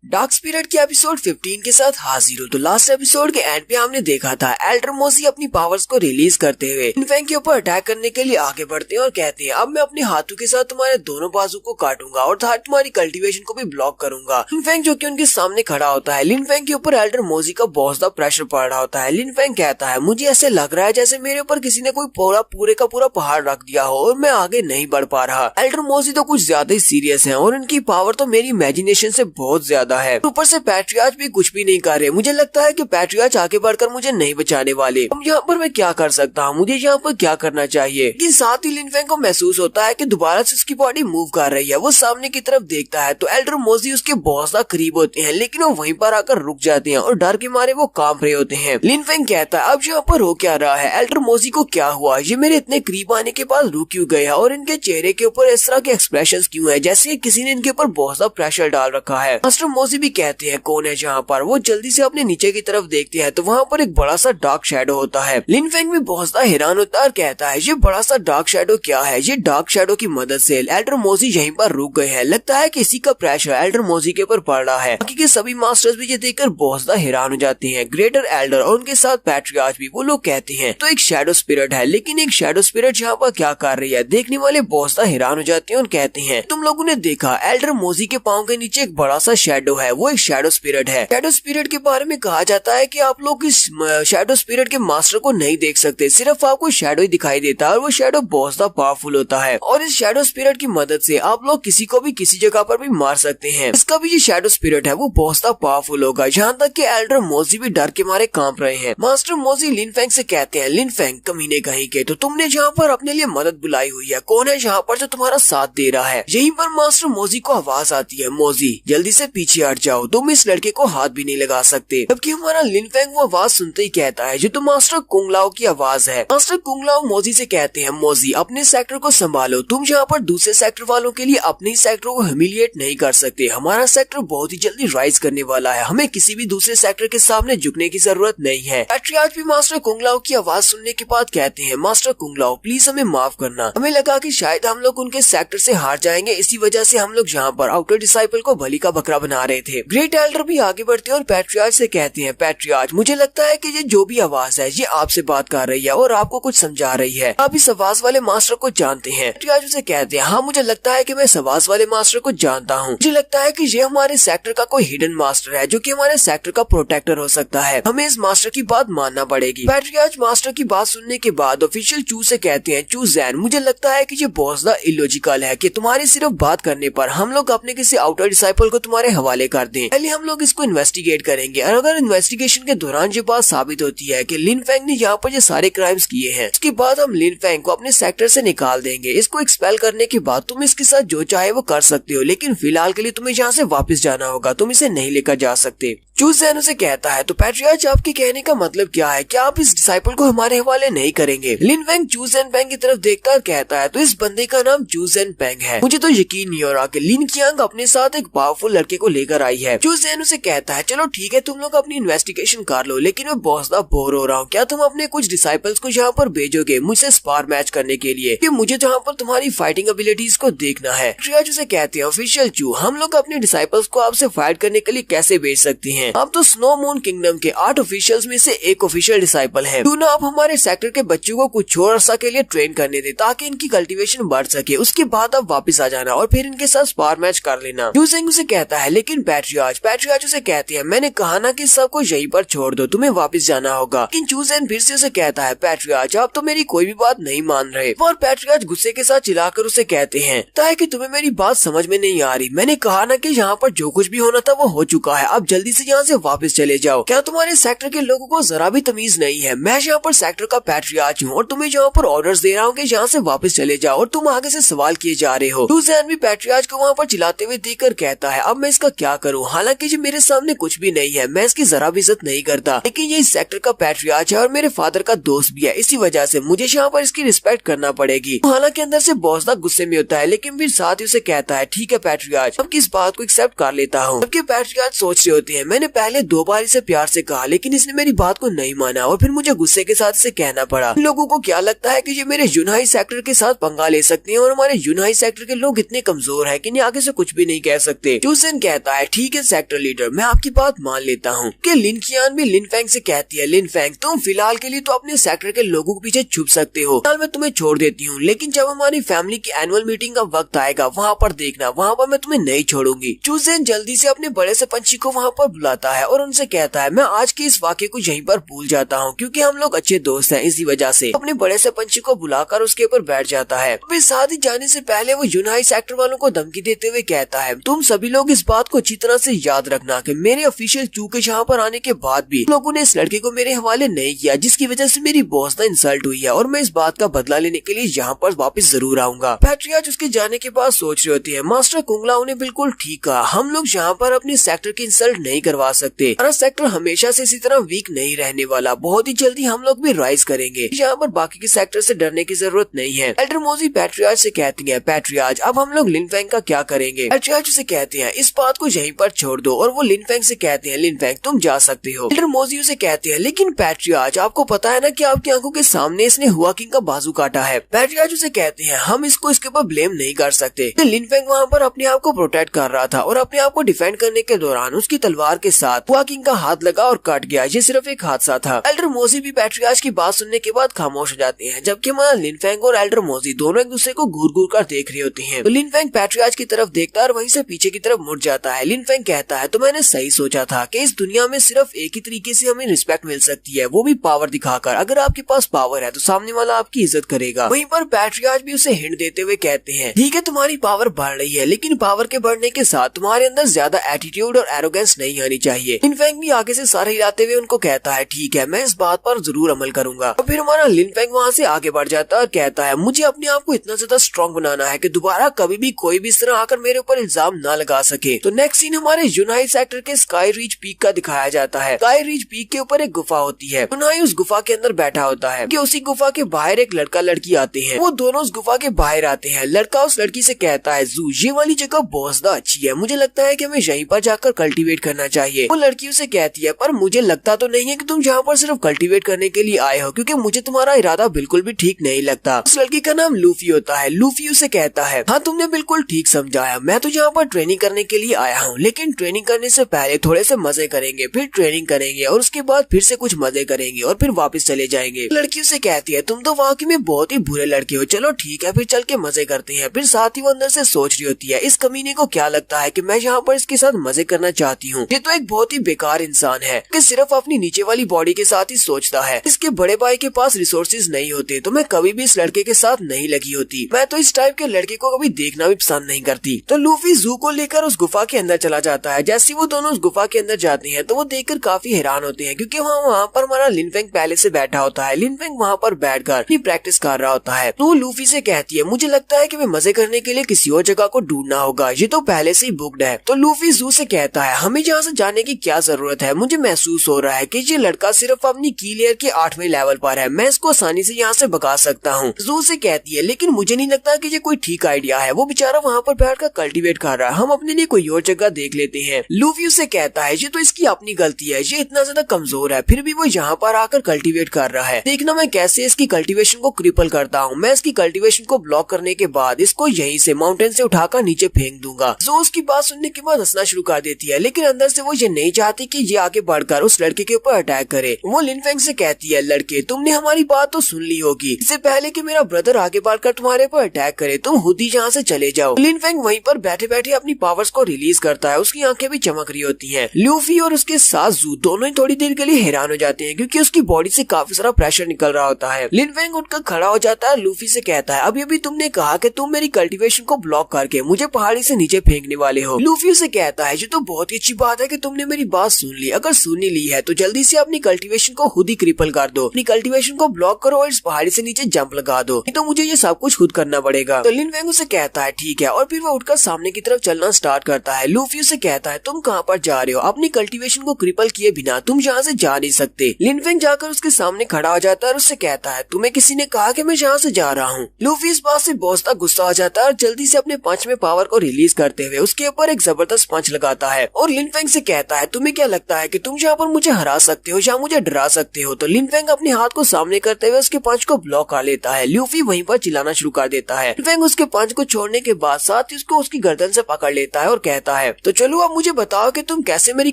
डार्क स्पिरिट के एपिसोड 15 के साथ हाजिर हो। तो लास्ट एपिसोड के एंड पे हमने देखा था एल्डर मोजी अपनी पावर्स को रिलीज करते हुए लिन फेंग के ऊपर अटैक करने के लिए आगे बढ़ते हैं और कहते हैं, अब मैं अपने हाथों के साथ तुम्हारे दोनों बाजू को काटूंगा और तुम्हारी कल्टीवेशन को भी ब्लॉक करूंगा। लिन फेंग जो कि उनके सामने खड़ा होता है, लिन फेंग के ऊपर एल्डर मोजी का बहुत ज्यादा प्रेशर पड़ रहा होता है। लिन फेंग कहता है, मुझे ऐसे लग रहा है जैसे मेरे ऊपर किसी ने कोई पूरे का पूरा पहाड़ रख दिया हो और मैं आगे नहीं बढ़ पा रहा। एल्डर मोजी तो कुछ ज्यादा ही सीरियस है और उनकी पावर तो मेरी इमेजिनेशन से बहुत ज्यादा है। ऊपर से पैट्रियार्च भी कुछ भी नहीं कर रहे। मुझे लगता है कि पैट्रियार्च आगे बढ़कर मुझे नहीं बचाने वाले। अब यहाँ पर मैं क्या कर सकता हूँ, मुझे यहाँ पर क्या करना चाहिए। लेकिन साथ ही लिन फेंग को महसूस होता है कि दोबारा से उसकी बॉडी मूव कर रही है। वो सामने की तरफ देखता है तो एल्डर मोजी उसके बहुत ज्यादा करीब होते हैं, लेकिन वो वहीं पर आकर रुक जाते हैं और डर के मारे वो कांप रहे होते हैं। लिन फेंग कहता है, अब यहाँ पर हो क्या रहा है, एल्डर मोजी को क्या हुआ, ये मेरे इतने करीब आने के बाद रुक क्यों गए और इनके चेहरे के ऊपर इस तरह के एक्सप्रेशंस क्यों है, जैसे किसी ने इनके ऊपर बहुत ज्यादा प्रेशर डाल रखा है। मास्टर मोजी भी कहते हैं, कौन है जहाँ पर। वो जल्दी से अपने नीचे की तरफ देखते हैं तो वहाँ पर एक बड़ा सा डार्क शैडो होता है। लिन फेंग भी बहुत ज्यादा हैरान होता है और कहता है, ये बड़ा सा डार्क शैडो क्या है। ये डार्क शैडो की मदद से एल्डर मोजी यहीं पर रुक गए हैं। लगता है किसी का प्रेशर एल्डर मोजी के ऊपर पड़ रहा है। बाकी के सभी मास्टर्स भी ये देखकर बहुत ज्यादा हैरान हो जाते हैं। ग्रेटर एल्डर और उनके साथ पैट्रियार्च भी। वो लोग कहते हैं, तो एक शैडो स्पिरिट है, लेकिन एक शैडो स्पिरिट यहाँ पर क्या कर रही है। देखने वाले बहुत ज्यादा हैरान हो जाते हैं और कहते हैं, तुम लोगों ने देखा एल्डर मोजी के पाँव के नीचे एक बड़ा सा शैडो है, वो एक शैडो स्पिरिट है। शैडो स्पिरिट के बारे में कहा जाता है कि आप लोग इस शैडो स्पिरिट के मास्टर को नहीं देख सकते, सिर्फ आपको शैडो ही दिखाई देता है और वो शैडो बहुत ज्यादा पावरफुल होता है और इस शैडो स्पिरिट की मदद से आप लोग किसी को भी किसी जगह पर भी मार सकते हैं। इसका भी जो शैडो स्पिरिट है वो बहुत ज्यादा पावरफुल होगा, यहाँ तक कि एल्डर मोजी भी डर के मारे कांप रहे हैं। मास्टर मोजी लिन फेंग से कहते हैं, लिन फेंग कमीने कहीं के, तो तुमने जहाँ पर अपने लिए मदद बुलाई हुई है, कौन है यहाँ पर जो तुम्हारा साथ दे रहा है। यहीं पर मास्टर मोजी को आवाज आती है, मोजी जल्दी से पीछे हट जाओ, तुम इस लड़के को हाथ भी नहीं लगा सकते। जबकि हमारा लिन फेंग वो आवाज सुनते ही कहता है, ये तो मास्टर कुंगलाओ की आवाज है। मास्टर कुंगलाओ मोजी से कहते हैं, मोजी अपने सेक्टर को संभालो, तुम यहाँ पर दूसरे सेक्टर वालों के लिए अपने सेक्टर को ह्यूमिलिएट नहीं कर सकते। हमारा सेक्टर बहुत ही जल्दी राइज करने वाला है, हमें किसी भी दूसरे सेक्टर के सामने झुकने की जरूरत नहीं है। पैट्रियार्च भी मास्टर कुंगलाओ की आवाज सुनने के बाद कहते हैं, मास्टर कुंगलाओ प्लीज हमें माफ करना, हमें लगा कि शायद हम लोग उनके सेक्टर से हार जाएंगे, इसी वजह से हम लोग यहाँ पर आउटर डिसाइपल को बलि का बकरा बना रहे थे। ग्रेट एल्डर भी आगे बढ़ते हैं और पैट्रियार्च से कहते हैं, पैट्रियार्च मुझे लगता है कि ये जो भी आवाज है ये आपसे बात कर रही है और आपको कुछ समझा रही है, आप इस आवाज वाले मास्टर को जानते हैं। पैट्रियार्च उसे कहते हैं, हाँ मुझे लगता है कि मैं इस आवाज वाले मास्टर को जानता हूँ, मुझे लगता है कि ये हमारे सेक्टर का कोई हिडन मास्टर है जो कि हमारे सेक्टर का प्रोटेक्टर हो सकता है, हमें इस मास्टर की बात मानना पड़ेगी। पैट्रियार्च मास्टर की बात सुनने के बाद ऑफिशियल चू से कहते हैं, चू जैन मुझे लगता है कि ये बहुत ज्यादा इलॉजिकल है कि तुम्हारी सिर्फ बात करने पर हम लोग अपने किसी आउटर डिसाइपल को तुम्हारे हवाले हवाले कर दें। पहले हम लोग इसको इन्वेस्टिगेट करेंगे और अगर इन्वेस्टिगेशन के दौरान ये बात साबित होती है कि लिन फेंग ने यहाँ पर ये सारे क्राइम्स किए हैं, उसके बाद हम लिन फेंग को अपने सेक्टर से निकाल देंगे। इसको एक्सपेल करने के बाद तुम इसके साथ जो चाहे वो कर सकते हो, लेकिन फिलहाल के लिए तुम्हें यहाँ से वापस जाना होगा, तुम इसे नहीं लेकर जा सकते। चू ज़ेन उसे कहता है तो पैट्रियार्च आपके कहने का मतलब क्या है, क्या आप इस डिसाइपल को हमारे हवाले नहीं करेंगे? लिन फेंग चू ज़ेन पेंग की तरफ देखकर कहता है तो इस बंदे का नाम चू ज़ेन पेंग है। मुझे तो यकीन नहीं हो रहा कि लिन qiang अपने साथ एक पावरफुल लड़के को लेकर आई है। चू ज़ेन उसे कहता है चलो ठीक है, तुम लोग अपनी इन्वेस्टिगेशन कर लो, लेकिन मैं बहुत ज्यादा बोर हो रहा हूँ। क्या तुम अपने कुछ डिसाइपल्स को यहाँ पर भेजोगे मुझसे स्पार मैच करने के लिए, कि मुझे जहाँ पर तुम्हारी फाइटिंग एबिलिटीज को देखना है। पैट्रियार्च उसे कहते हैं ऑफिशियल चू, हम लोग अपने डिसाइपल्स को आपसे फाइट करने के लिए कैसे भेज सकते हैं? आप तो स्नो मून किंगडम के 8 ऑफिशियल्स में से एक ऑफिशियल डिसाइपल है। क्यों ना आप हमारे सेक्टर के बच्चों को कुछ और अर्सा के लिए ट्रेन करने दे ताकि इनकी कल्टीवेशन बढ़ सके, उसके बाद आप वापस आ जाना और फिर इनके साथ स्पार मैच कर लेना। चू ज़ेन उसे कहता है लेकिन पैट्रियार्च उसे कहती है मैंने कहा ना कि सबको यहीं पर छोड़ दो, तुम्हें वापस जाना होगा। लेकिन चू ज़ेन फिर से उसे कहता है पैट्रियार्च आप तो मेरी कोई भी बात नहीं मान रहे। और पैट्रियार्च गुस्से के साथ चिल्लाकर उसे कहते हैं ताकि कि तुम्हें मेरी बात समझ में नहीं आ रही, मैंने कहा ना कि यहाँ पर जो कुछ भी होना था वो हो चुका है, आप जल्दी से यहाँ से वापस चले जाओ। क्या तुम्हारे सेक्टर के लोगों को जरा भी तमीज नहीं है? मैं यहाँ पर सेक्टर का पैट्रियार्च हूँ और तुम्हें यहाँ पर ऑर्डर्स दे रहा हूँ कि यहाँ से वापस चले जाओ और तुम आगे से सवाल किए जा रहे हो। चू ज़ेन भी पैट्रियार्च को वहाँ पर चिल्लाते हुए देखकर कहता है अब मैं इसका क्या करूँ, हालांकि ये मेरे सामने कुछ भी नहीं है, मैं इसकी जरा भी इज्जत नहीं करता, लेकिन ये इस सेक्टर का पैट्रियार्च है और मेरे फादर का दोस्त भी है, इसी वजह से मुझे यहाँ पर इसकी रिस्पेक्ट करना पड़ेगी। हालांकि अंदर से बहुत ज्यादा गुस्से में होता है, लेकिन फिर साथ ही उसे कहता है ठीक है पैट्रियार्च, अब किस बात को एक्सेप्ट कर लेता हूँ। जबकि पैट्रियार्च सोच रहे होते हैं मैंने पहले 2 बार इसे प्यार से कहा लेकिन इसने मेरी बात को नहीं माना और फिर मुझे गुस्से के साथ इसे कहना पड़ा। लोगों को क्या लगता है कि ये मेरे यूनाई सेक्टर के साथ पंगा ले सकते हैं और हमारे यूनाई सेक्टर के लोग इतने कमजोर है कि इन्हें आगे से कुछ भी नहीं कह सकते। चू ज़ेन कहता है ठीक है सेक्टर लीडर, मैं आपकी बात मान लेता हूँ। कि लिन qiang भी लिन फेंग से कहती है लिन फेंग तुम फिलहाल के लिए तो अपने सेक्टर के लोगों के पीछे छुप सकते हो, फिलहाल मैं तुम्हें छोड़ देती हूँ, लेकिन जब हमारी फैमिली की एनुअल मीटिंग का वक्त आएगा वहाँ पर देखना, वहाँ पर मैं तुम्हें नहीं छोड़ूंगी। चू ज़ेन जल्दी से अपने बड़े से पंछी को वहाँ पर बुलाता है और उनसे कहता है मैं आज के इस वाक़े को यहीं पर भूल जाता हूँ क्योंकि हम लोग अच्छे दोस्त हैं, इसी वजह से अपने बड़े से पंछी को बुलाकर उसके ऊपर बैठ जाता है। फिर साथ ही जाने से पहले वो यूनाई सेक्टर वालों को धमकी देते हुए कहता है तुम सभी लोग इस बात को अच्छी तरह से याद रखना कि मेरे ऑफिशियल चू के यहाँ पर आने के बाद भी लोगों ने इस लड़के को मेरे हवाले नहीं किया, जिसकी वजह से मेरी बहुत ज्यादा इंसल्ट हुई है और मैं इस बात का बदला लेने के लिए यहाँ पर वापस जरूर आऊंगा। पैट्रियार्च उसके जाने के बाद सोच रहे होते हैं मास्टर कुंगला उन्हें बिल्कुल ठीक कहा, हम लोग यहाँ पर अपने सेक्टर की इंसल्ट नहीं करवा सकते, हमारा सेक्टर हमेशा से इसी तरह वीक नहीं रहने वाला, बहुत ही जल्दी हम लोग भी राइज करेंगे, यहाँ पर बाकी के सेक्टर से डरने की जरूरत नहीं है। एल्डर मोजी पैट्रियार्च से कहती है पैट्रियार्च अब हम लोग लिन फेंग का क्या करेंगे? पैट्रियार्च से कहते हैं इस बात को यहीं पर छोड़ दो और वो लिन फेंग से कहते हैं लिन फेंग तुम जा सकते हो। एल्डर मोजी उसे कहते हैं लेकिन पैट्रियार्च आपको पता है ना कि आपकी आंखों के सामने इसने हुआ किंग का बाजू काटा है। पैट्रियार्च उसे कहते हैं हम इसको इसके ऊपर ब्लेम नहीं कर सकते। तो लिन फेंग वहाँ पर अपने आप को प्रोटेक्ट कर रहा था और अपने आप को डिफेंड करने के दौरान उसकी तलवार के साथ हुआ किंग का हाथ लगा और कट गया, ये सिर्फ एक हादसा था। एल्डर मोजी भी पैट्रियार्च की बात सुनने के बाद खामोश हो जाते हैं, जबकि हमारा लिन फेंग और एल्डर मोजी दोनों एक दूसरे को घूर घूर कर देख रहे होते हैं। तो लिन फेंग पैट्रियार्च की तरफ देखता है और वहीं से पीछे की तरफ मुड़ जाता है। लिन फेंग कहता है तो मैंने सही सोचा था कि इस दुनिया में सिर्फ एक ही तरीके से हमें रिस्पेक्ट मिल सकती है, वो भी पावर दिखाकर। अगर आपके पास पावर है तो सामने वाला आपकी इज्जत करेगा। वहीं पर पैट्रियार्च भी उसे हिंट देते हुए कहते हैं ठीक है तुम्हारी पावर बढ़ रही है, लेकिन पावर के बढ़ने के साथ तुम्हारे अंदर ज्यादा एटीट्यूड और एरोगेंस नहीं आनी चाहिए। लिन फेंग भी आगे से सारे हिलाते हुए उनको कहता है ठीक है मैं इस बात पर जरूर अमल करूंगा। और फिर हमारा लिन फेंग वहाँ से आगे बढ़ जाता है और कहता है मुझे अपने आप को इतना ज्यादा स्ट्रॉन्ग बनाना है कि दोबारा कभी भी कोई भी इस तरह आकर मेरे ऊपर इल्जाम ना लगा सके। तो नेक्स्ट सीन हमारे यूनाई सेक्टर के स्काई रीच पीक का दिखाया जाता है। स्काई रीच पीक के ऊपर एक गुफा होती है, यूनाई उस गुफा के अंदर बैठा होता है कि उसी गुफा के बाहर एक लड़का लड़की आते हैं, वो दोनों उस गुफा के बाहर आते हैं। लड़का उस लड़की से कहता है जू ये वाली जगह बहुत ज्यादा अच्छी है, मुझे लगता है कि हमें यहीं पर जाकर कल्टीवेट करना चाहिए। वो लड़की उसे कहती है पर मुझे लगता तो नहीं है कि तुम यहाँ पर सिर्फ कल्टीवेट करने के लिए आए हो, क्योंकि मुझे तुम्हारा इरादा बिल्कुल भी ठीक नहीं लगता। उस लड़की का नाम लूफी होता है। लूफी उसे कहता है हाँ तुमने बिल्कुल ठीक समझाया, मैं तो यहाँ पर ट्रेनिंग करने के लिए आया हूँ, लेकिन ट्रेनिंग करने से पहले थोड़े से मजे करेंगे, फिर ट्रेनिंग करेंगे और उसके बाद फिर से कुछ मजे करेंगे और फिर वापस चले जाएंगे। लड़की उसे कहती है तुम तो वाकई में बहुत ही बुरे लड़के हो, चलो ठीक है फिर चल के मजे करते हैं। फिर साथ ही वो अंदर से सोच रही होती है इस कमीने को क्या लगता है कि मैं यहाँ पर इसके साथ मजे करना चाहती हूँ, ये तो एक बहुत ही बेकार इंसान है कि सिर्फ अपनी नीचे वाली बॉडी के साथ ही सोचता है। इसके बड़े भाई के पास रिसोर्सेज नहीं होते तो मैं कभी भी इस लड़के के साथ नहीं लगी होती, मैं तो इस टाइप के लड़के को कभी देखना भी पसंद नहीं करती। तो लूफी जू को लेकर उस गुफा के अंदर चला जाता है। जैसे वो दोनों उस गुफा के अंदर जाते हैं तो वो देखकर काफी हैरान होते हैं, क्योंकि वहाँ पर हमारा लिनफेंग पहले से बैठा होता है। लिनफेंग वहाँ पर बैठकर अपनी प्रैक्टिस कर रहा होता है। तो वो लूफी से कहती है, मुझे लगता है कि मैं मजे करने के लिए किसी और जगह को ढूंढना होगा, ये तो पहले से ही बुक्ड है। तो लूफी जू से कहता है, हमें यहाँ से जाने की क्या जरूरत है, मुझे महसूस हो रहा है कि ये लड़का सिर्फ अपनी की लेयर के 8वें लेवल पर है, मैं इसको आसानी से यहाँ से भगा सकता हूँ। जू से कहती है, लेकिन मुझे नहीं लगता कि ये कोई ठीक आइडिया है, वो बेचारा वहाँ पर बैठकर कल्टीवेट कर रहा है, हम अपने लिए कोई और जगह देख लेते हैं। लूफी उसे कहता है, ये तो इसकी अपनी गलती है, ये इतना ज्यादा कमजोर है, फिर भी वो यहाँ पर आकर कल्टीवेट कर रहा है, देखना मैं कैसे इसकी कल्टीवेशन को क्रिपल करता हूँ। मैं इसकी कल्टीवेशन को ब्लॉक करने के बाद इसको यहीं से माउंटेन से उठाकर नीचे फेंक दूंगा। जो उसकी बात सुनने के बाद हंसना शुरू कर देती है, लेकिन अंदर से वो ये नहीं चाहती कि ये आगे बढ़कर उस लड़के के ऊपर अटैक करे। वो लिनफेंग से कहती है, लड़के तुमने हमारी बात तो सुन ली होगी, इससे पहले कि मेरा ब्रदर आगे बढ़कर तुम्हारे ऊपर अटैक करे तुम खुद ही यहाँ से चले जाओ। लिनफेंग वहीं पर बैठे बैठे अपनी पावर्स को रिलीज करता है, उसकी आंखें भी चमक रही होती हैं। लूफी और उसके साथ जू दोनों ही थोड़ी देर के लिए हैरान हो जाते हैं, क्योंकि उसकी बॉडी से काफी सारा प्रेशर निकल रहा होता है। लिनफेंग उठकर खड़ा हो जाता है, लूफी से कहता है, अभी अभी तुमने कहा कि तुम मेरी कल्टीवेशन को ब्लॉक करके मुझे पहाड़ी से नीचे फेंकने वाले हो। लूफी से कहता है, ये तो बहुत ही अच्छी बात है कि तुमने मेरी बात सुन ली, अगर सुन ली है तो जल्दी से अपनी कल्टीवेशन को खुद ही क्रिपल कर दो, अपनी कल्टीवेशन को ब्लॉक करो और इस पहाड़ी से नीचे जंप लगा दो, नहीं तो मुझे ये सब कुछ खुद करना पड़ेगा। तो लिनफेंग उसे कहता है, ठीक है, और फिर वो उठकर सामने की तरफ चलना स्टार्ट करता है। लूफी उसे कहता है, तुम कहाँ पर जा रहे हो, अपनी कल्टीवेशन को क्रिपल किए बिना तुम यहाँ से जा नहीं सकते। लिनफेंग जाकर उसके सामने खड़ा हो जाता है और उससे कहता है, तुम्हें किसी ने कहा कि मैं यहाँ से जा रहा हूँ। लूफी इस बात से बहुत ज्यादा गुस्सा हो जाता है और जल्दी से अपने पंच में पावर को रिलीज करते हुए उसके ऊपर एक जबरदस्त पंच लगाता है और लिनफेंग से कहता है, तुम्हें क्या लगता है कि तुम यहाँ पर मुझे हरा सकते हो या मुझे डरा सकते हो। तो लिनफेंग अपने हाथ को सामने करते हुए उसके पंच को ब्लॉक कर लेता है। लूफी वहीं पर चिल्लाना शुरू कर देता है। लिनफेंग उसके पंच को छोड़ने के बाद साथ ही उसको उसकी गर्दन से पकड़ लेता है और कहता है, तो चलो अब मुझे बताओ कि तुम कैसे मेरी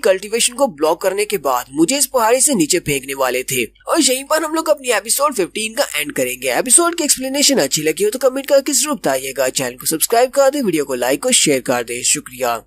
कल्टीवेशन को ब्लॉक करने के बाद मुझे इस पहाड़ी से नीचे फेंकने वाले थे। और यहीं पर हम लोग अपनी एपिसोड 15 का एंड करेंगे। एपिसोड की एक्सप्लेनेशन अच्छी लगी हो तो कमेंट करके जरूर बताइएगा। चैनल को सब्सक्राइब कर दे, वीडियो को लाइक और शेयर कर दे। शुक्रिया।